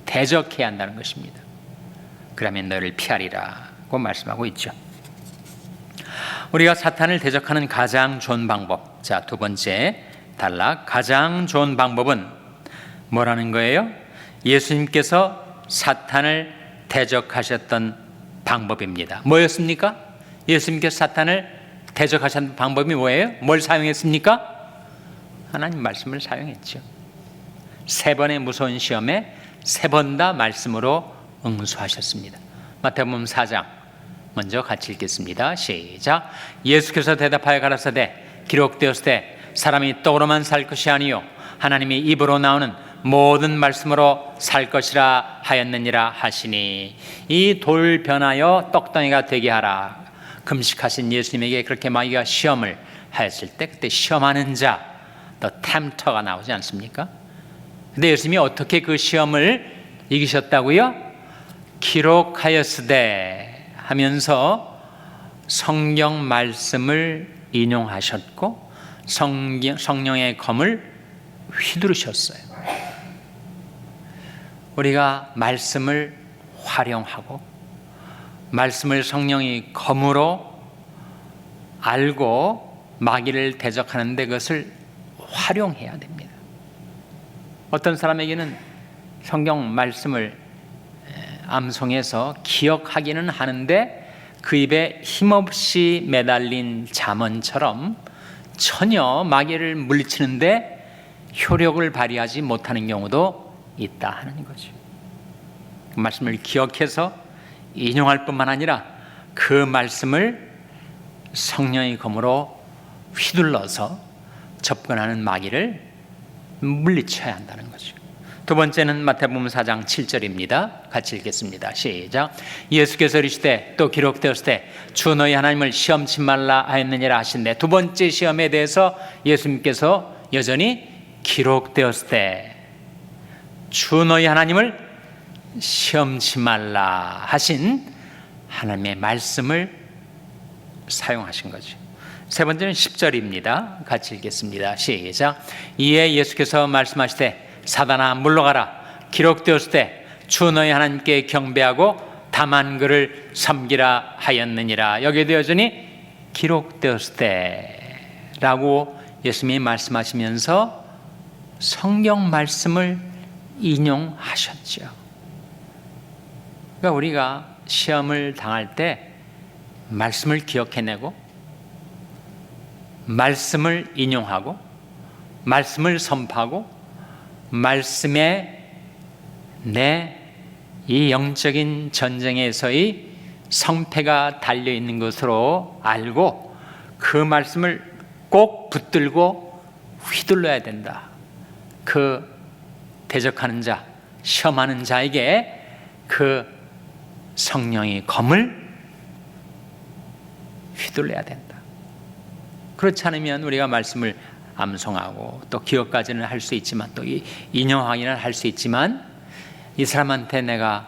대적해야 한다는 것입니다. 그러면 너를 피하리라고 말씀하고 있죠. 우리가 사탄을 대적하는 가장 좋은 방법, 자, 두 번째 단락, 가장 좋은 방법은 뭐라는 거예요? 예수님께서 사탄을 대적하셨던 방법입니다. 뭐였습니까? 예수님께서 사탄을 대적하셨던 방법이 뭐예요? 뭘 사용했습니까? 하나님 말씀을 사용했죠. 3번의 무서운 시험에 3번 다 말씀으로 응수하셨습니다. 마태복음 4장 먼저 같이 읽겠습니다. 시작. 예수께서 대답하여 가라사대 기록되었으되 사람이 떡으로만 살 것이 아니요 하나님의 입으로 나오는 모든 말씀으로 살 것이라 하였느니라 하시니, 이 돌 변하여 떡덩이가 되게 하라. 금식하신 예수님에게 그렇게 마귀가 시험을 하였을 때, 그때 시험하는 자, 더 템터가 나오지 않습니까? 근데 예수님이 어떻게 그 시험을 이기셨다고요? 기록하였으되 하면서 성경 말씀을 인용하셨고 성령의 검을 휘두르셨어요. 우리가 말씀을 활용하고 말씀을 성령의 검으로 알고 마귀를 대적하는데 그것을 활용해야 됩니다. 어떤 사람에게는 성경 말씀을 암송해서 기억하기는 하는데 그 입에 힘없이 매달린 잠언처럼 전혀 마귀를 물리치는데 효력을 발휘하지 못하는 경우도 있다 하는 거죠. 그 말씀을 기억해서 인용할 뿐만 아니라 그 말씀을 성령의 검으로 휘둘러서 접근하는 마귀를 물리쳐야 한다는 거죠. 두 번째는 마태복음 4장 7절입니다. 같이 읽겠습니다. 시작. 예수께서 이르시되 또 기록되었을 때 주 너희 하나님을 시험치 말라 하였느니라 하신대. 두 번째 시험에 대해서 예수님께서 여전히 기록되었을 때 주 너희 하나님을 시험치 말라 하신 하나님의 말씀을 사용하신 거죠. 세 번째는 10절입니다. 같이 읽겠습니다. 시작. 이에 예수께서 말씀하시되 사단아 물러가라. 기록되었을 때 주 너희 하나님께 경배하고 다만 그를 섬기라 하였느니라. 여기에도 여전히 기록되었을 때라고 예수님이 말씀하시면서 성경 말씀을 인용하셨죠. 그러니까 우리가 시험을 당할 때 말씀을 기억해내고 말씀을 인용하고 말씀을 선포하고 말씀에 내 이 영적인 전쟁에서의 성패가 달려있는 것으로 알고 그 말씀을 꼭 붙들고 휘둘러야 된다. 그 대적하는 자, 시험하는 자에게 그 성령의 검을 휘둘러야 된다. 그렇지 않으면 우리가 말씀을 암송하고 또 기억까지는 할 수 있지만 또 인용하기는 할 수 있지만 이 사람한테 내가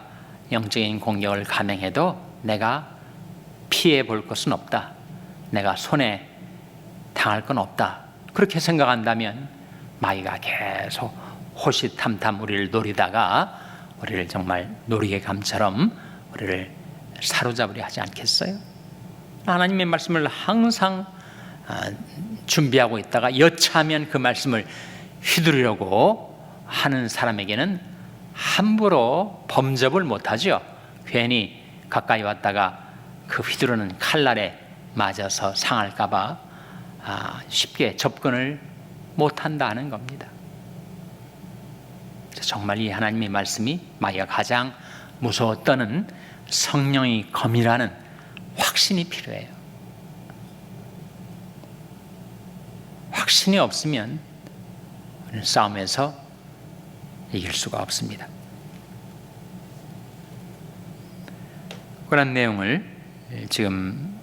영적인 공격을 감행해도 내가 피해 볼 것은 없다. 내가 손해 당할 건 없다. 그렇게 생각한다면 마귀가 계속 호시탐탐 우리를 노리다가 우리를 정말 놀이개감처럼 우리를 사로잡으려 하지 않겠어요? 하나님의 말씀을 항상 준비하고 있다가 여차하면 그 말씀을 휘두르려고 하는 사람에게는 함부로 범접을 못하죠. 괜히 가까이 왔다가 그 휘두르는 칼날에 맞아서 상할까 봐 쉽게 접근을 못한다는 겁니다. 정말 이 하나님의 말씀이 마귀가 가장 무서워 떠는 성령의 검이라는 확신이 필요해요. 확신이 없으면 우리는 싸움에서 이길 수가 없습니다. 그런 내용을 지금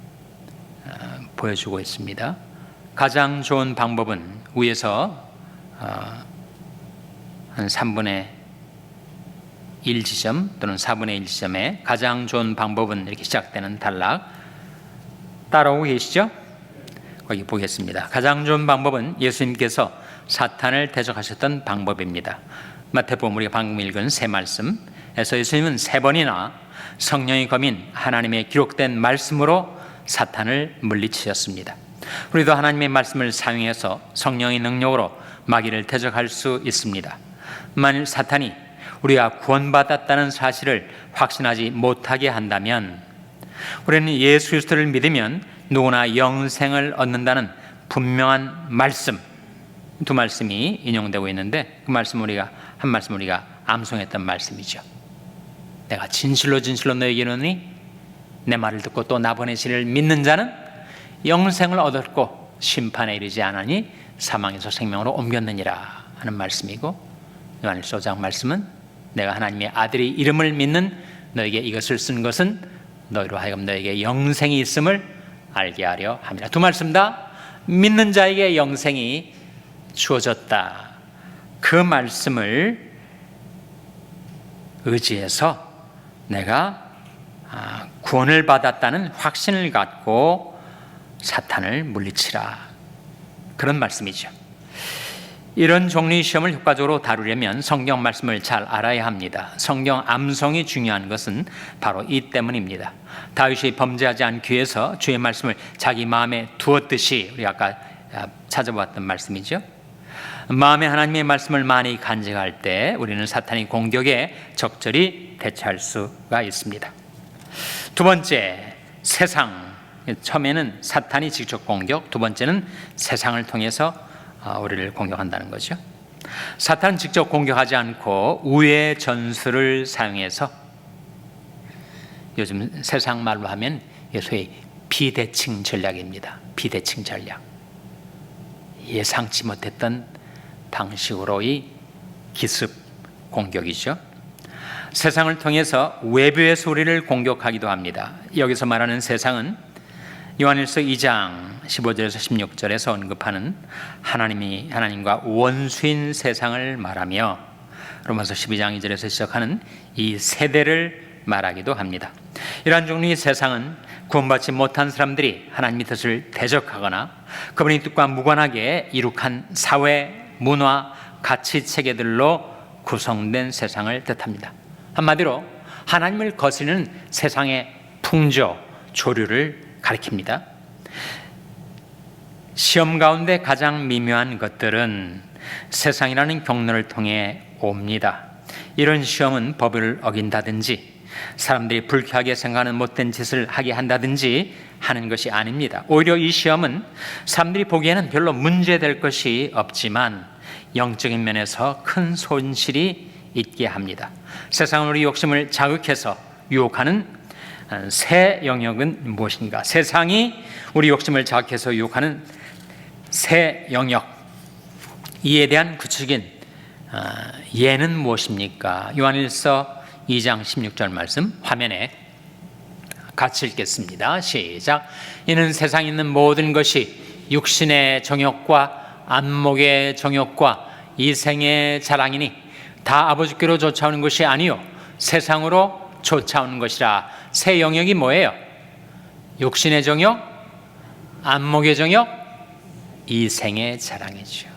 보여주고 있습니다. 가장 좋은 방법은 위에서 한 3분의 1 지점 또는 4분의 1 지점에 가장 좋은 방법은 이렇게 시작되는 단락 따라오고 계시죠? 거기 보겠습니다. 가장 좋은 방법은 예수님께서 사탄을 대적하셨던 방법입니다. 마태복음 우리가 방금 읽은 세 말씀에서 예수님은 3번이나 성령의 검인 하나님의 기록된 말씀으로 사탄을 물리치셨습니다. 우리도 하나님의 말씀을 사용해서 성령의 능력으로 마귀를 대적할 수 있습니다. 만일 사탄이 우리가 구원받았다는 사실을 확신하지 못하게 한다면 우리는 예수 그리스도를 믿으면 누구나 영생을 얻는다는 분명한 말씀, 두 말씀이 인용되고 있는데 그 말씀 한 말씀 우리가 암송했던 말씀이죠. 내가 진실로 너에게 이르노니 내 말을 듣고 또 나 보내시를 믿는 자는 영생을 얻었고 심판에 이르지 않으니 사망에서 생명으로 옮겼느니라 하는 말씀이고 요한일서 5장 말씀은 내가 하나님의 아들의 이름을 믿는 너에게 이것을 쓴 것은 너희로 하여금 너에게 영생이 있음을 알게 하려 함이라. 두 말씀 다 믿는 자에게 영생이 주어졌다. 그 말씀을 의지해서 내가 구원을 받았다는 확신을 갖고 사탄을 물리치라. 그런 말씀이죠. 이런 종류의 시험을 효과적으로 다루려면 성경 말씀을 잘 알아야 합니다. 성경 암송이 중요한 것은 바로 이 때문입니다. 다윗이 범죄하지 않기 위해서 주의 말씀을 자기 마음에 두었듯이 우리 아까 찾아봤던 말씀이죠. 마음에 하나님의 말씀을 많이 간직할 때 우리는 사탄의 공격에 적절히 대처할 수가 있습니다. 두 번째, 세상. 처음에는 사탄이 직접 공격, 두 번째는 세상을 통해서 우리를 공격한다는 거죠. 사탄은 직접 공격하지 않고 우회 전술을 사용해서 요즘 세상 말로 하면 소위 비대칭 전략입니다. 비대칭 전략. 예상치 못했던 방식으로의 기습 공격이죠. 세상을 통해서 외부에서 우리를 공격하기도 합니다. 여기서 말하는 세상은 요한일서 2장 15절에서 16절에서 언급하는 하나님과 원수인 세상을 말하며 로마서 12장 2절에서 시작하는 이 세대를 말하기도 합니다. 이러한 종류의 세상은 구원받지 못한 사람들이 하나님의 뜻을 대적하거나 그분의 뜻과 무관하게 이룩한 사회, 문화, 가치 체계들로 구성된 세상을 뜻합니다. 한마디로 하나님을 거스르는 세상의 풍조, 조류를 가리킵니다. 시험 가운데 가장 미묘한 것들은 세상이라는 경로를 통해 옵니다. 이런 시험은 법을 어긴다든지 사람들이 불쾌하게 생각하는 못된 짓을 하게 한다든지 하는 것이 아닙니다. 오히려 이 시험은 사람들이 보기에는 별로 문제될 것이 없지만 영적인 면에서 큰 손실이 있게 합니다. 세상은 우리 욕심을 자극해서 유혹하는 새 영역은 무엇인가? 세상이 우리 욕심을 자극해서 유혹하는 새 영역, 이에 대한 구체적인 예는 무엇입니까? 요한일서 2장 16절 말씀 화면에 같이 읽겠습니다. 시작. 이는 세상에 있는 모든 것이 육신의 정욕과 안목의 정욕과 이생의 자랑이니 다 아버지께로 쫓아오는 것이 아니요 세상으로 쫓아오는 것이라. 새 영역이 뭐예요? 육신의 정욕, 안목의 정욕, 이생의 자랑이죠.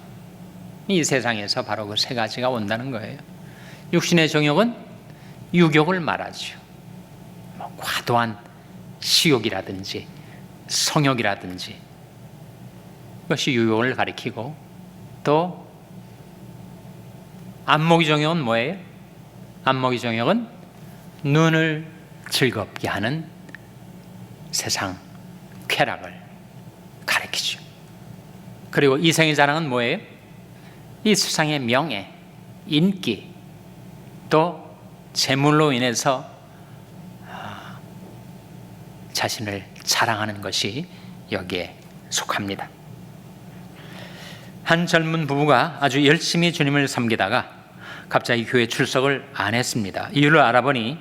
이 세상에서 바로 그 세 가지가 온다는 거예요. 육신의 정욕은 유욕을 말하죠. 과도한 식욕이라든지 성욕이라든지 그것이 유욕을 가리키고, 또 안목의 정욕은 뭐예요? 안목의 정욕은 눈을 즐겁게 하는 세상 쾌락을 가리키죠. 그리고 이생의 자랑은 뭐예요? 이 세상의 명예, 인기, 또 재물로 인해서 자신을 자랑하는 것이 여기에 속합니다. 한 젊은 부부가 아주 열심히 주님을 섬기다가 갑자기 교회 출석을 안 했습니다. 이유를 알아보니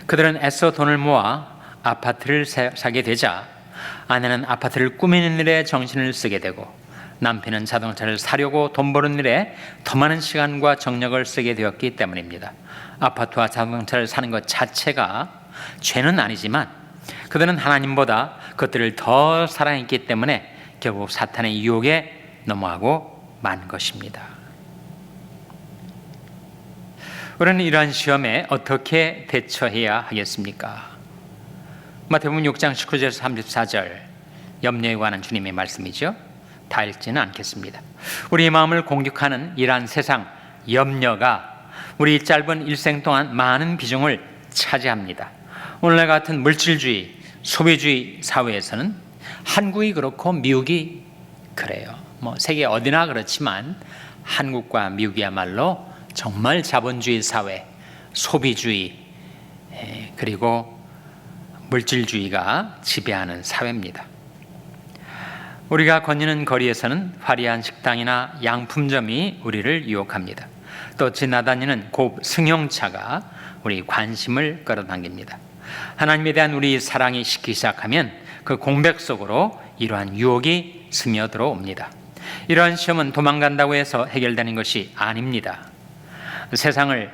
그들은 애써 돈을 모아 아파트를 사게 되자 아내는 아파트를 꾸미는 일에 정신을 쓰게 되고 남편은 자동차를 사려고 돈 버는 일에 더 많은 시간과 정력을 쓰게 되었기 때문입니다. 아파트와 자동차를 사는 것 자체가 죄는 아니지만 그들은 하나님보다 그것들을 더 사랑했기 때문에 결국 사탄의 유혹에 넘어가고 만 것입니다. 우리는 이러한 시험에 어떻게 대처해야 하겠습니까? 마태복음 6장 19절에서 34절 염려에 관한 주님의 말씀이죠. 다 읽지는 않겠습니다. 우리의 마음을 공격하는 이러한 세상 염려가 우리 짧은 일생 동안 많은 비중을 차지합니다. 오늘날 같은 물질주의, 소비주의 사회에서는 한국이 그렇고 미국이 그래요. 세계 어디나 그렇지만 한국과 미국이야말로 정말 자본주의 사회, 소비주의, 그리고 물질주의가 지배하는 사회입니다. 우리가 거니는 거리에서는 화려한 식당이나 양품점이 우리를 유혹합니다. 또 지나다니는 고급 승용차가 우리 관심을 끌어당깁니다. 하나님에 대한 우리 사랑이 식기 시작하면 그 공백 속으로 이러한 유혹이 스며들어옵니다. 이러한 시험은 도망간다고 해서 해결되는 것이 아닙니다. 세상을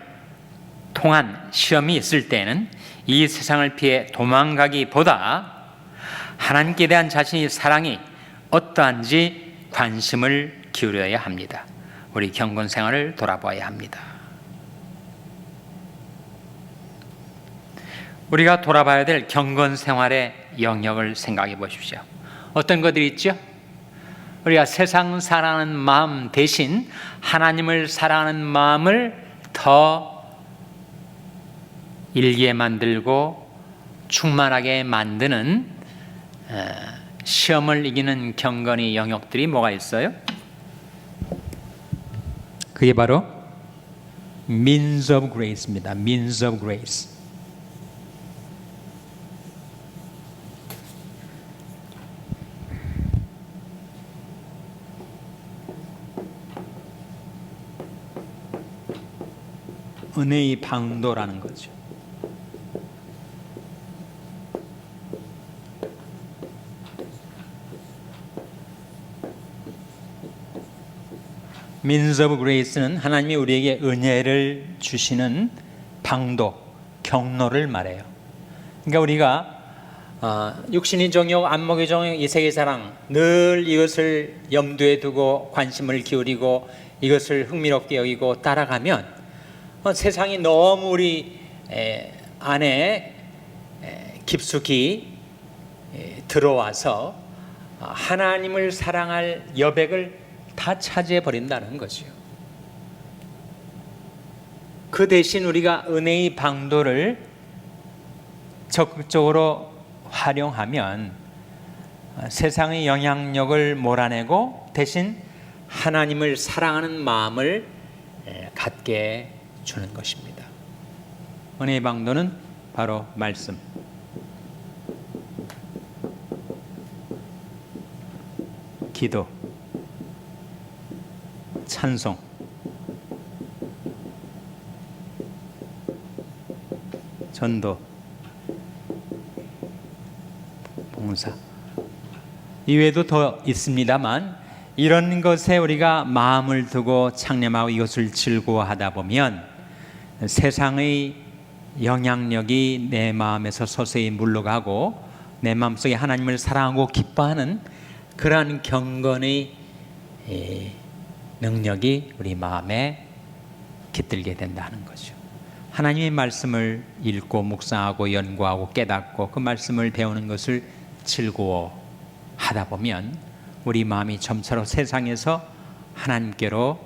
통한 시험이 있을 때에는 이 세상을 피해 도망가기보다 하나님께 대한 자신의 사랑이 어떠한지 관심을 기울여야 합니다. 우리 경건 생활을 돌아봐야 합니다. 우리가 돌아봐야 될 경건 생활의 영역을 생각해 보십시오. 어떤 것들이 있죠? 우리가 세상 사랑하는 마음 대신 하나님을 사랑하는 마음을 더 일기에 만들고 충만하게 만드는 시험을 이기는 경건의 영역들이 뭐가 있어요? 그게 바로 means of grace입니다. means of grace. 은혜의 방도라는 거죠. Means of Grace는 하나님이 우리에게 은혜를 주시는 방도, 경로를 말해요. 그러니까 우리가 육신의 정욕, 안목의 정욕, 이 세계 사랑 늘 이것을 염두에 두고 관심을 기울이고 이것을 흥미롭게 여기고 따라가면 세상이 너무 우리 안에 깊숙이 들어와서 하나님을 사랑할 여백을 다 차지해 버린다는 거죠. 그 대신 우리가 은혜의 방도를 적극적으로 활용하면 세상의 영향력을 몰아내고 대신 하나님을 사랑하는 마음을 갖게 주는 것입니다. 은혜의 방도는 바로 말씀, 기도, 찬송, 전도, 봉사. 이외에도 더 있습니다만 이런 것에 우리가 마음을 두고 창념하고 이것을 즐거워하다 보면 세상의 영향력이 내 마음에서 서서히 물러가고 내 마음속에 하나님을 사랑하고 기뻐하는 그러한 경건의 능력이 우리 마음에 깃들게 된다는 거죠. 하나님의 말씀을 읽고 묵상하고 연구하고 깨닫고 그 말씀을 배우는 것을 즐거워하다 보면 우리 마음이 점차로 세상에서 하나님께로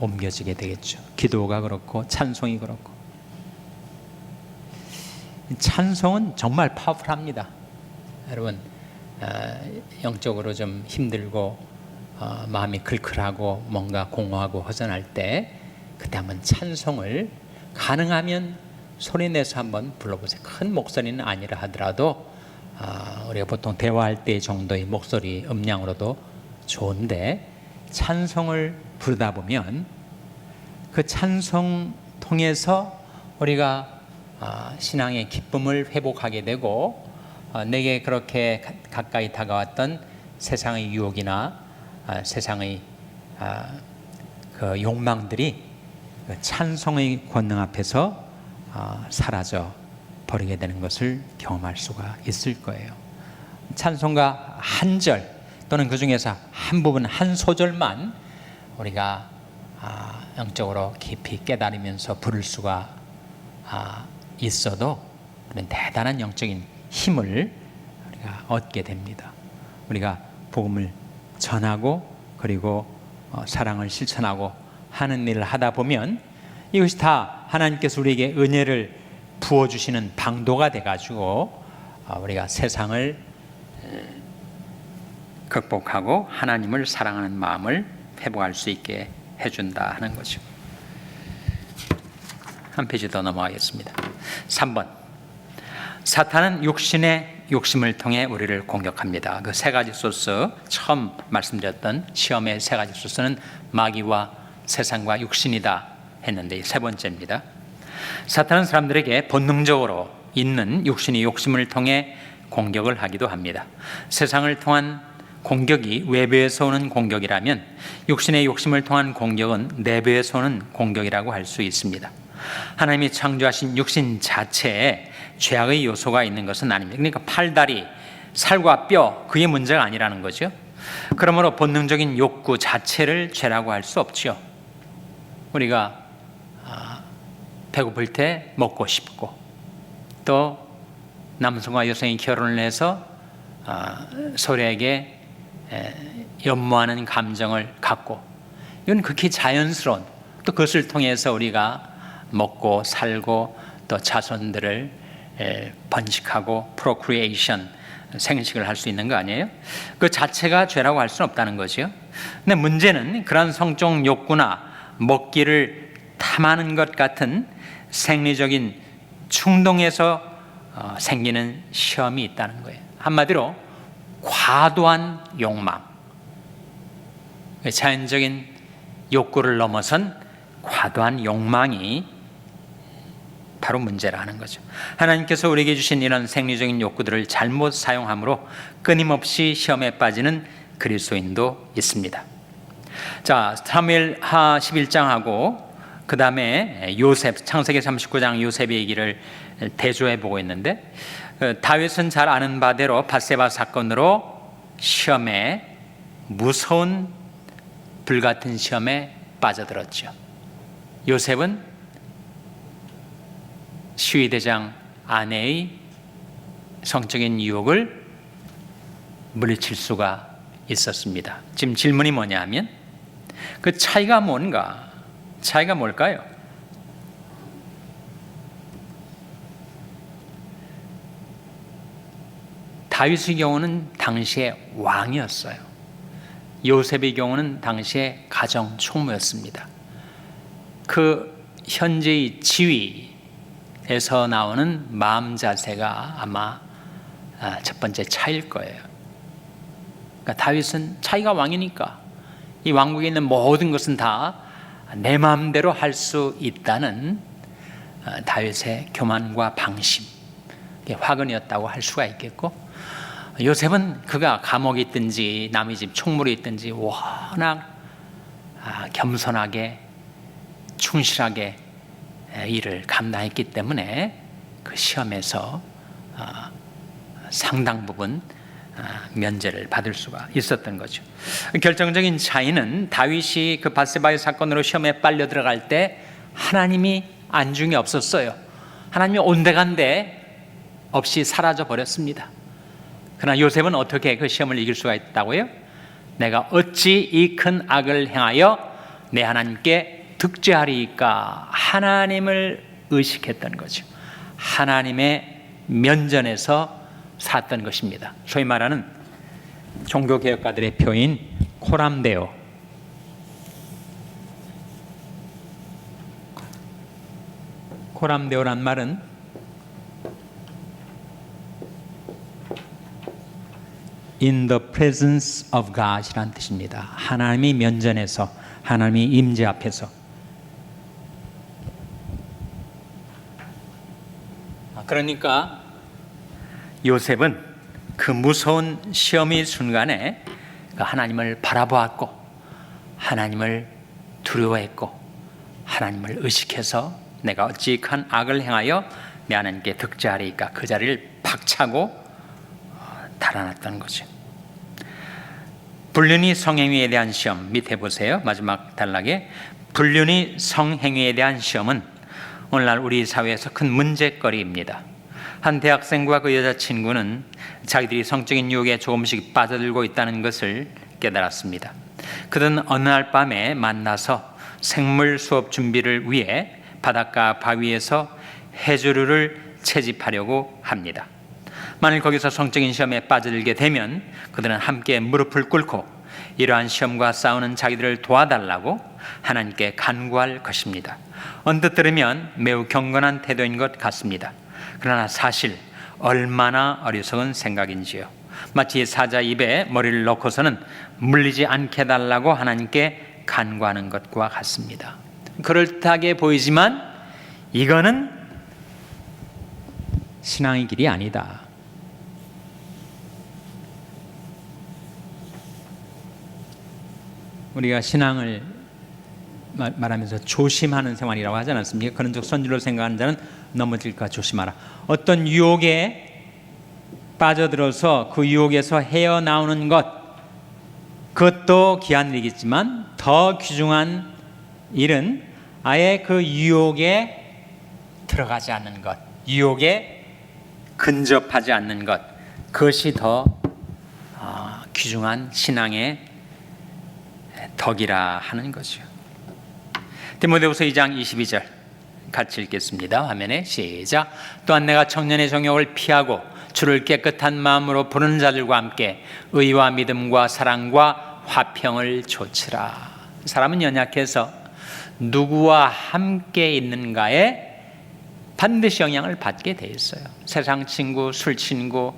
옮겨지게 되겠죠. 기도가 그렇고 찬송이 그렇고. 찬송은 정말 파워풀합니다. 여러분 영적으로 좀 힘들고 마음이 클클하고 뭔가 공허하고 허전할 때 그때 한번 찬송을 가능하면 소리내서 한번 불러보세요. 큰 목소리는 아니라 하더라도 우리가 보통 대화할 때 정도의 목소리 음량으로도 좋은데 찬송을 부르다 보면 그 찬송 통해서 우리가 신앙의 기쁨을 회복하게 되고 내게 그렇게 가까이 다가왔던 세상의 유혹이나 세상의 그 욕망들이 그 찬송의 권능 앞에서 사라져 버리게 되는 것을 경험할 수가 있을 거예요. 찬송가 한 절 또는 그 중에서 한 부분 한 소절만 우리가 영적으로 깊이 깨달으면서 부를 수가 있어도 그런 대단한 영적인 힘을 우리가 얻게 됩니다. 우리가 복음을 전하고 그리고 사랑을 실천하고 하는 일을 하다 보면 이것이 다 하나님께서 우리에게 은혜를 부어주시는 방도가 돼가지고 우리가 세상을 극복하고 하나님을 사랑하는 마음을 회복할 수 있게 해준다 하는 거죠. 한 페이지 더 넘어가겠습니다. 3번 사탄은 육신의 욕심을 통해 우리를 공격합니다. 그 세 가지 소스 처음 말씀드렸던 시험의 세 가지 소스는 마귀와 세상과 육신이다 했는데 세 번째입니다. 사탄은 사람들에게 본능적으로 있는 육신의 욕심을 통해 공격을 하기도 합니다. 세상을 통한 공격이 외부에서 오는 공격이라면 육신의 욕심을 통한 공격은 내부에서 오는 공격이라고 할 수 있습니다. 하나님이 창조하신 육신 자체에 죄악의 요소가 있는 것은 아닙니다. 그러니까 팔다리, 살과 뼈 그게 문제가 아니라는 거죠. 그러므로 본능적인 욕구 자체를 죄라고 할 수 없죠. 우리가 배고플 때 먹고 싶고 또 남성과 여성이 결혼을 해서 서로에게 연모하는 감정을 갖고 이건 극히 자연스러운 또 그것을 통해서 우리가 먹고 살고 또 자손들을 번식하고 프로크리에이션 생식을 할 수 있는 거 아니에요? 그 자체가 죄라고 할 수는 없다는 거죠. 근데 문제는 그런 성적 욕구나 먹기를 탐하는 것 같은 생리적인 충동에서 생기는 시험이 있다는 거예요. 한마디로 과도한 욕망, 자연적인 욕구를 넘어선 과도한 욕망이 바로 문제라는 거죠. 하나님께서 우리에게 주신 이런 생리적인 욕구들을 잘못 사용함으로 끊임없이 시험에 빠지는 그리스도인도 있습니다. 자, 사무엘하 11장하고 그 다음에 요셉, 창세기 39장 요셉의 얘기를 대조해 보고 있는데, 다윗은 잘 아는 바대로 밧세바 사건으로 시험에, 무서운 불같은 시험에 빠져들었죠. 요셉은 시위대장 아내의 성적인 유혹을 물리칠 수가 있었습니다. 지금 질문이 뭐냐 하면 그 차이가 뭔가? 차이가 뭘까요? 다윗의 경우는 당시에 왕이었어요. 요셉의 경우는 당시에 가정 총무였습니다. 그 현재의 지위에서 나오는 마음 자세가 아마 첫 번째 차이일 거예요. 그러니까 다윗은 자기가 왕이니까 이 왕국에 있는 모든 것은 다 내 마음대로 할 수 있다는 다윗의 교만과 방심, 화근이었다고 할 수가 있겠고, 요셉은 그가 감옥에 있든지 남의 집 총무로 있든지 워낙 겸손하게 충실하게 일을 감당했기 때문에 그 시험에서 상당 부분 면제를 받을 수가 있었던 거죠. 결정적인 차이는 다윗이 그 밧세바의 사건으로 시험에 빨려 들어갈 때 하나님이 안중에 없었어요. 하나님이 온데간데 없이 사라져 버렸습니다. 그러나 요셉은 어떻게 그 시험을 이길 수가 있다고요? 내가 어찌 이 큰 악을 행하여 내 하나님께 득죄하리이까? 하나님을 의식했던 거죠. 하나님의 면전에서 샀던 것입니다. 소위 말하는 종교개혁가들의 표인 코람데오. 코람데오란 말은 in the presence of God 이란 뜻입니다. 하나님의 면전에서, 하나님의 임재 앞에서. 그러니까 요셉은 그 무서운 시험의 순간에 하나님을 바라보았고, 하나님을 두려워했고, 하나님을 의식해서 내가 어찌 큰 악을 행하여 내 하나님께 득죄하리이까? 그 자리를 박차고 달아났던 거죠. 불륜이 성행위에 대한 시험 밑에 보세요. 마지막 단락에 불륜이 성행위에 대한 시험은 오늘날 우리 사회에서 큰 문제거리입니다. 한 대학생과 그 여자친구는 자기들이 성적인 유혹에 조금씩 빠져들고 있다는 것을 깨달았습니다. 그들은 어느 날 밤에 만나서 생물 수업 준비를 위해 바닷가 바위에서 해조류를 채집하려고 합니다. 만일 거기서 성적인 시험에 빠져들게 되면 그들은 함께 무릎을 꿇고 이러한 시험과 싸우는 자기들을 도와달라고 하나님께 간구할 것입니다. 언뜻 들으면 매우 경건한 태도인 것 같습니다. 그러나 사실 얼마나 어리석은 생각인지요. 마치 사자 입에 머리를 넣고서는 물리지 않게 해달라고 하나님께 간구하는 것과 같습니다. 그럴듯하게 보이지만 이거는 신앙의 길이 아니다. 우리가 신앙을 말하면서 조심하는 생활이라고 하지 않습니까? 그런 적 선지로 생각하는 자는 넘어질까 조심하라. 어떤 유혹에 빠져들어서 그 유혹에서 헤어나오는 것, 그것도 귀한 일이겠지만 더 귀중한 일은 아예 그 유혹에 들어가지 않는 것, 유혹에 근접하지 않는 것, 그것이 더 귀중한 신앙의 덕이라 하는 거죠. 디모데후서 2장 22절 같이 읽겠습니다. 화면에 시작. 또한 내가 청년의 정욕을 피하고 주를 깨끗한 마음으로 부르는 자들과 함께 의와 믿음과 사랑과 화평을 좇으라. 사람은 연약해서 누구와 함께 있는가에 반드시 영향을 받게 돼 있어요. 세상 친구, 술 친구,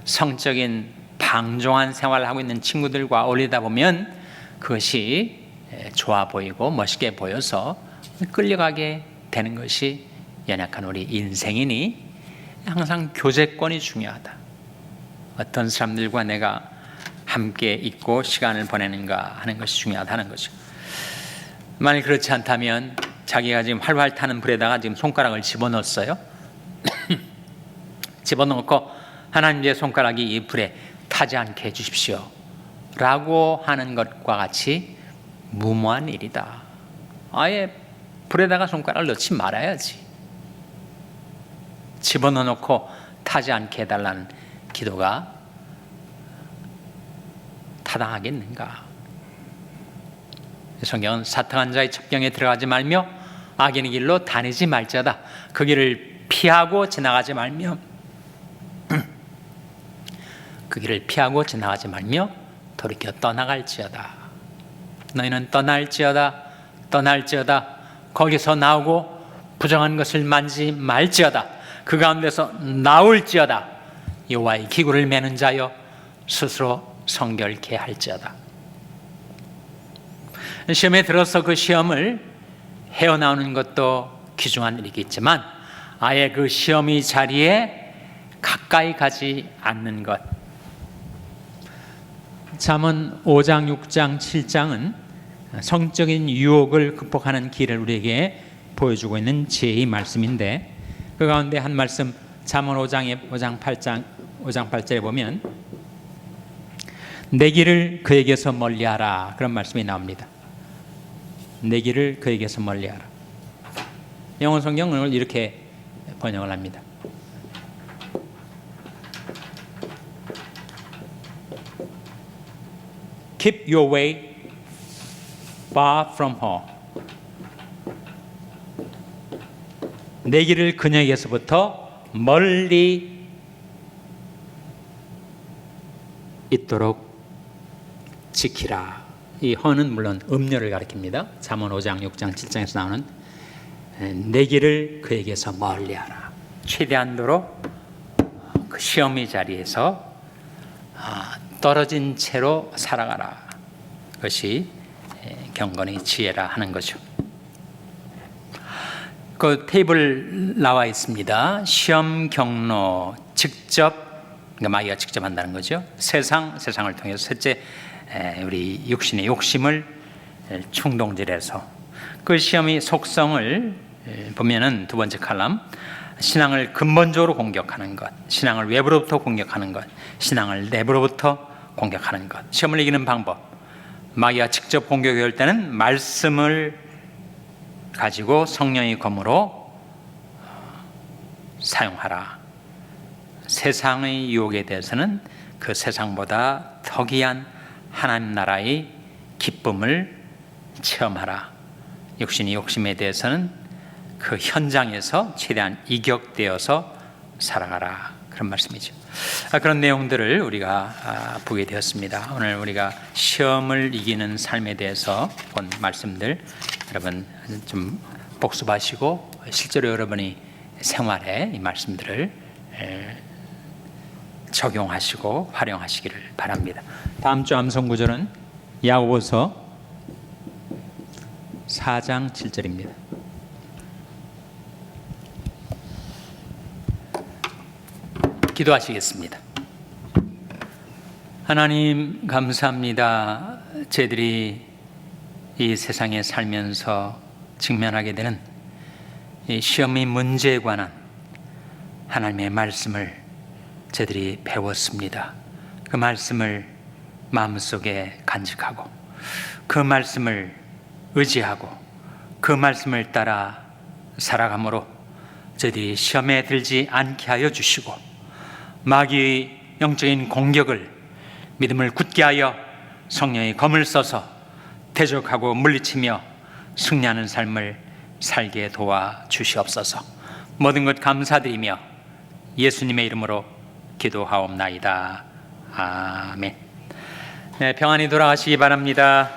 성적인 방종한 생활을 하고 있는 친구들과 어울리다 보면 그것이 좋아 보이고 멋있게 보여서 끌려가게 되는 것이 연약한 우리 인생이니 항상 교제권이 중요하다. 어떤 사람들과 내가 함께 있고 시간을 보내는가 하는 것이 중요하다는 거죠. 만약 그렇지 않다면 자기가 지금 활활 타는 불에다가 지금 손가락을 집어넣었어요. 집어넣고 하나님의 손가락이 이 불에 타지 않게 해주십시오 라고 하는 것과 같이 무모한 일이다. 아예 불에다가 손가락을 넣지 말아야지. 집어넣어놓고 타지 않게 해달라는 기도가 타당하겠는가? 성경은 사탕한 자의 첩경에 들어가지 말며 악인의 길로 다니지 말지어다. 그 길을 피하고 지나가지 말며 그 길을 피하고 지나가지 말며 돌이켜 떠나갈지어다. 너희는 떠날지어다 거기서 나오고 부정한 것을 만지지 말지어다. 그 가운데서 나올지어다. 여호와의 기구를 매는 자여 스스로 성결케 할지어다. 시험에 들어서 그 시험을 헤어나오는 것도 귀중한 일이겠지만 아예 그 시험의 자리에 가까이 가지 않는 것. 잠언 5장, 6장, 7장은 성적인 유혹을 극복하는 길을 우리에게 보여주고 있는 지혜의 말씀인데 그 가운데 한 말씀 잠언 5장 8절에 보면 내 길을 그에게서 멀리하라 그런 말씀이 나옵니다. 내 길을 그에게서 멀리하라. 영어 성경을 이렇게 번역을 합니다. Keep your way far from her. 내 길을 그녀에게서부터 멀리 있도록 지키라. 이 허는 물론 음료를 가리킵니다. 잠언 5장, 6장, 7장에서 나오는 내 길을 그에게서 멀리하라. 최대한도로 그 시험의 자리에서 떨어진 채로 살아가라. 그것이 경건의 지혜라 하는 거죠. 그 테이블 나와 있습니다. 시험 경로 직접, 그러니까 마귀가 직접 한다는 거죠. 세상을 통해서 셋째 우리 육신의 욕심을 충동질해서 그 시험의 속성을 보면은 두 번째 칼럼 신앙을 근본적으로 공격하는 것, 신앙을 외부로부터 공격하는 것, 신앙을 내부로부터 공격하는 것. 시험을 이기는 방법. 마귀가 직접 공격할 때는 말씀을 가지고 성령의 검으로 사용하라. 세상의 유혹에 대해서는 그 세상보다 더 귀한 하나님 나라의 기쁨을 체험하라. 육신의 욕심에 대해서는 그 현장에서 최대한 이격되어서 살아가라. 그런 말씀이죠. 그런 내용들을 우리가 보게 되었습니다. 오늘 우리가 시험을 이기는 삶에 대해서 본 말씀들 여러분 좀 복습하시고 실제로 여러분이 생활에 이 말씀들을 적용하시고 활용하시기를 바랍니다. 다음 주 암송 구절은 야고보서 4장 7절입니다. 기도하시겠습니다. 하나님 감사합니다. 저희들이 이 세상에 살면서 직면하게 되는 이 시험의 문제에 관한 하나님의 말씀을 저희들이 배웠습니다. 그 말씀을 마음속에 간직하고 그 말씀을 의지하고 그 말씀을 따라 살아감으로 저희들이 시험에 들지 않게 하여 주시고 마귀의 영적인 공격을 믿음을 굳게 하여 성령의 검을 써서 대적하고 물리치며 승리하는 삶을 살게 도와 주시옵소서. 모든 것 감사드리며 예수님의 이름으로 기도하옵나이다. 아멘. 네, 평안히 돌아가시기 바랍니다.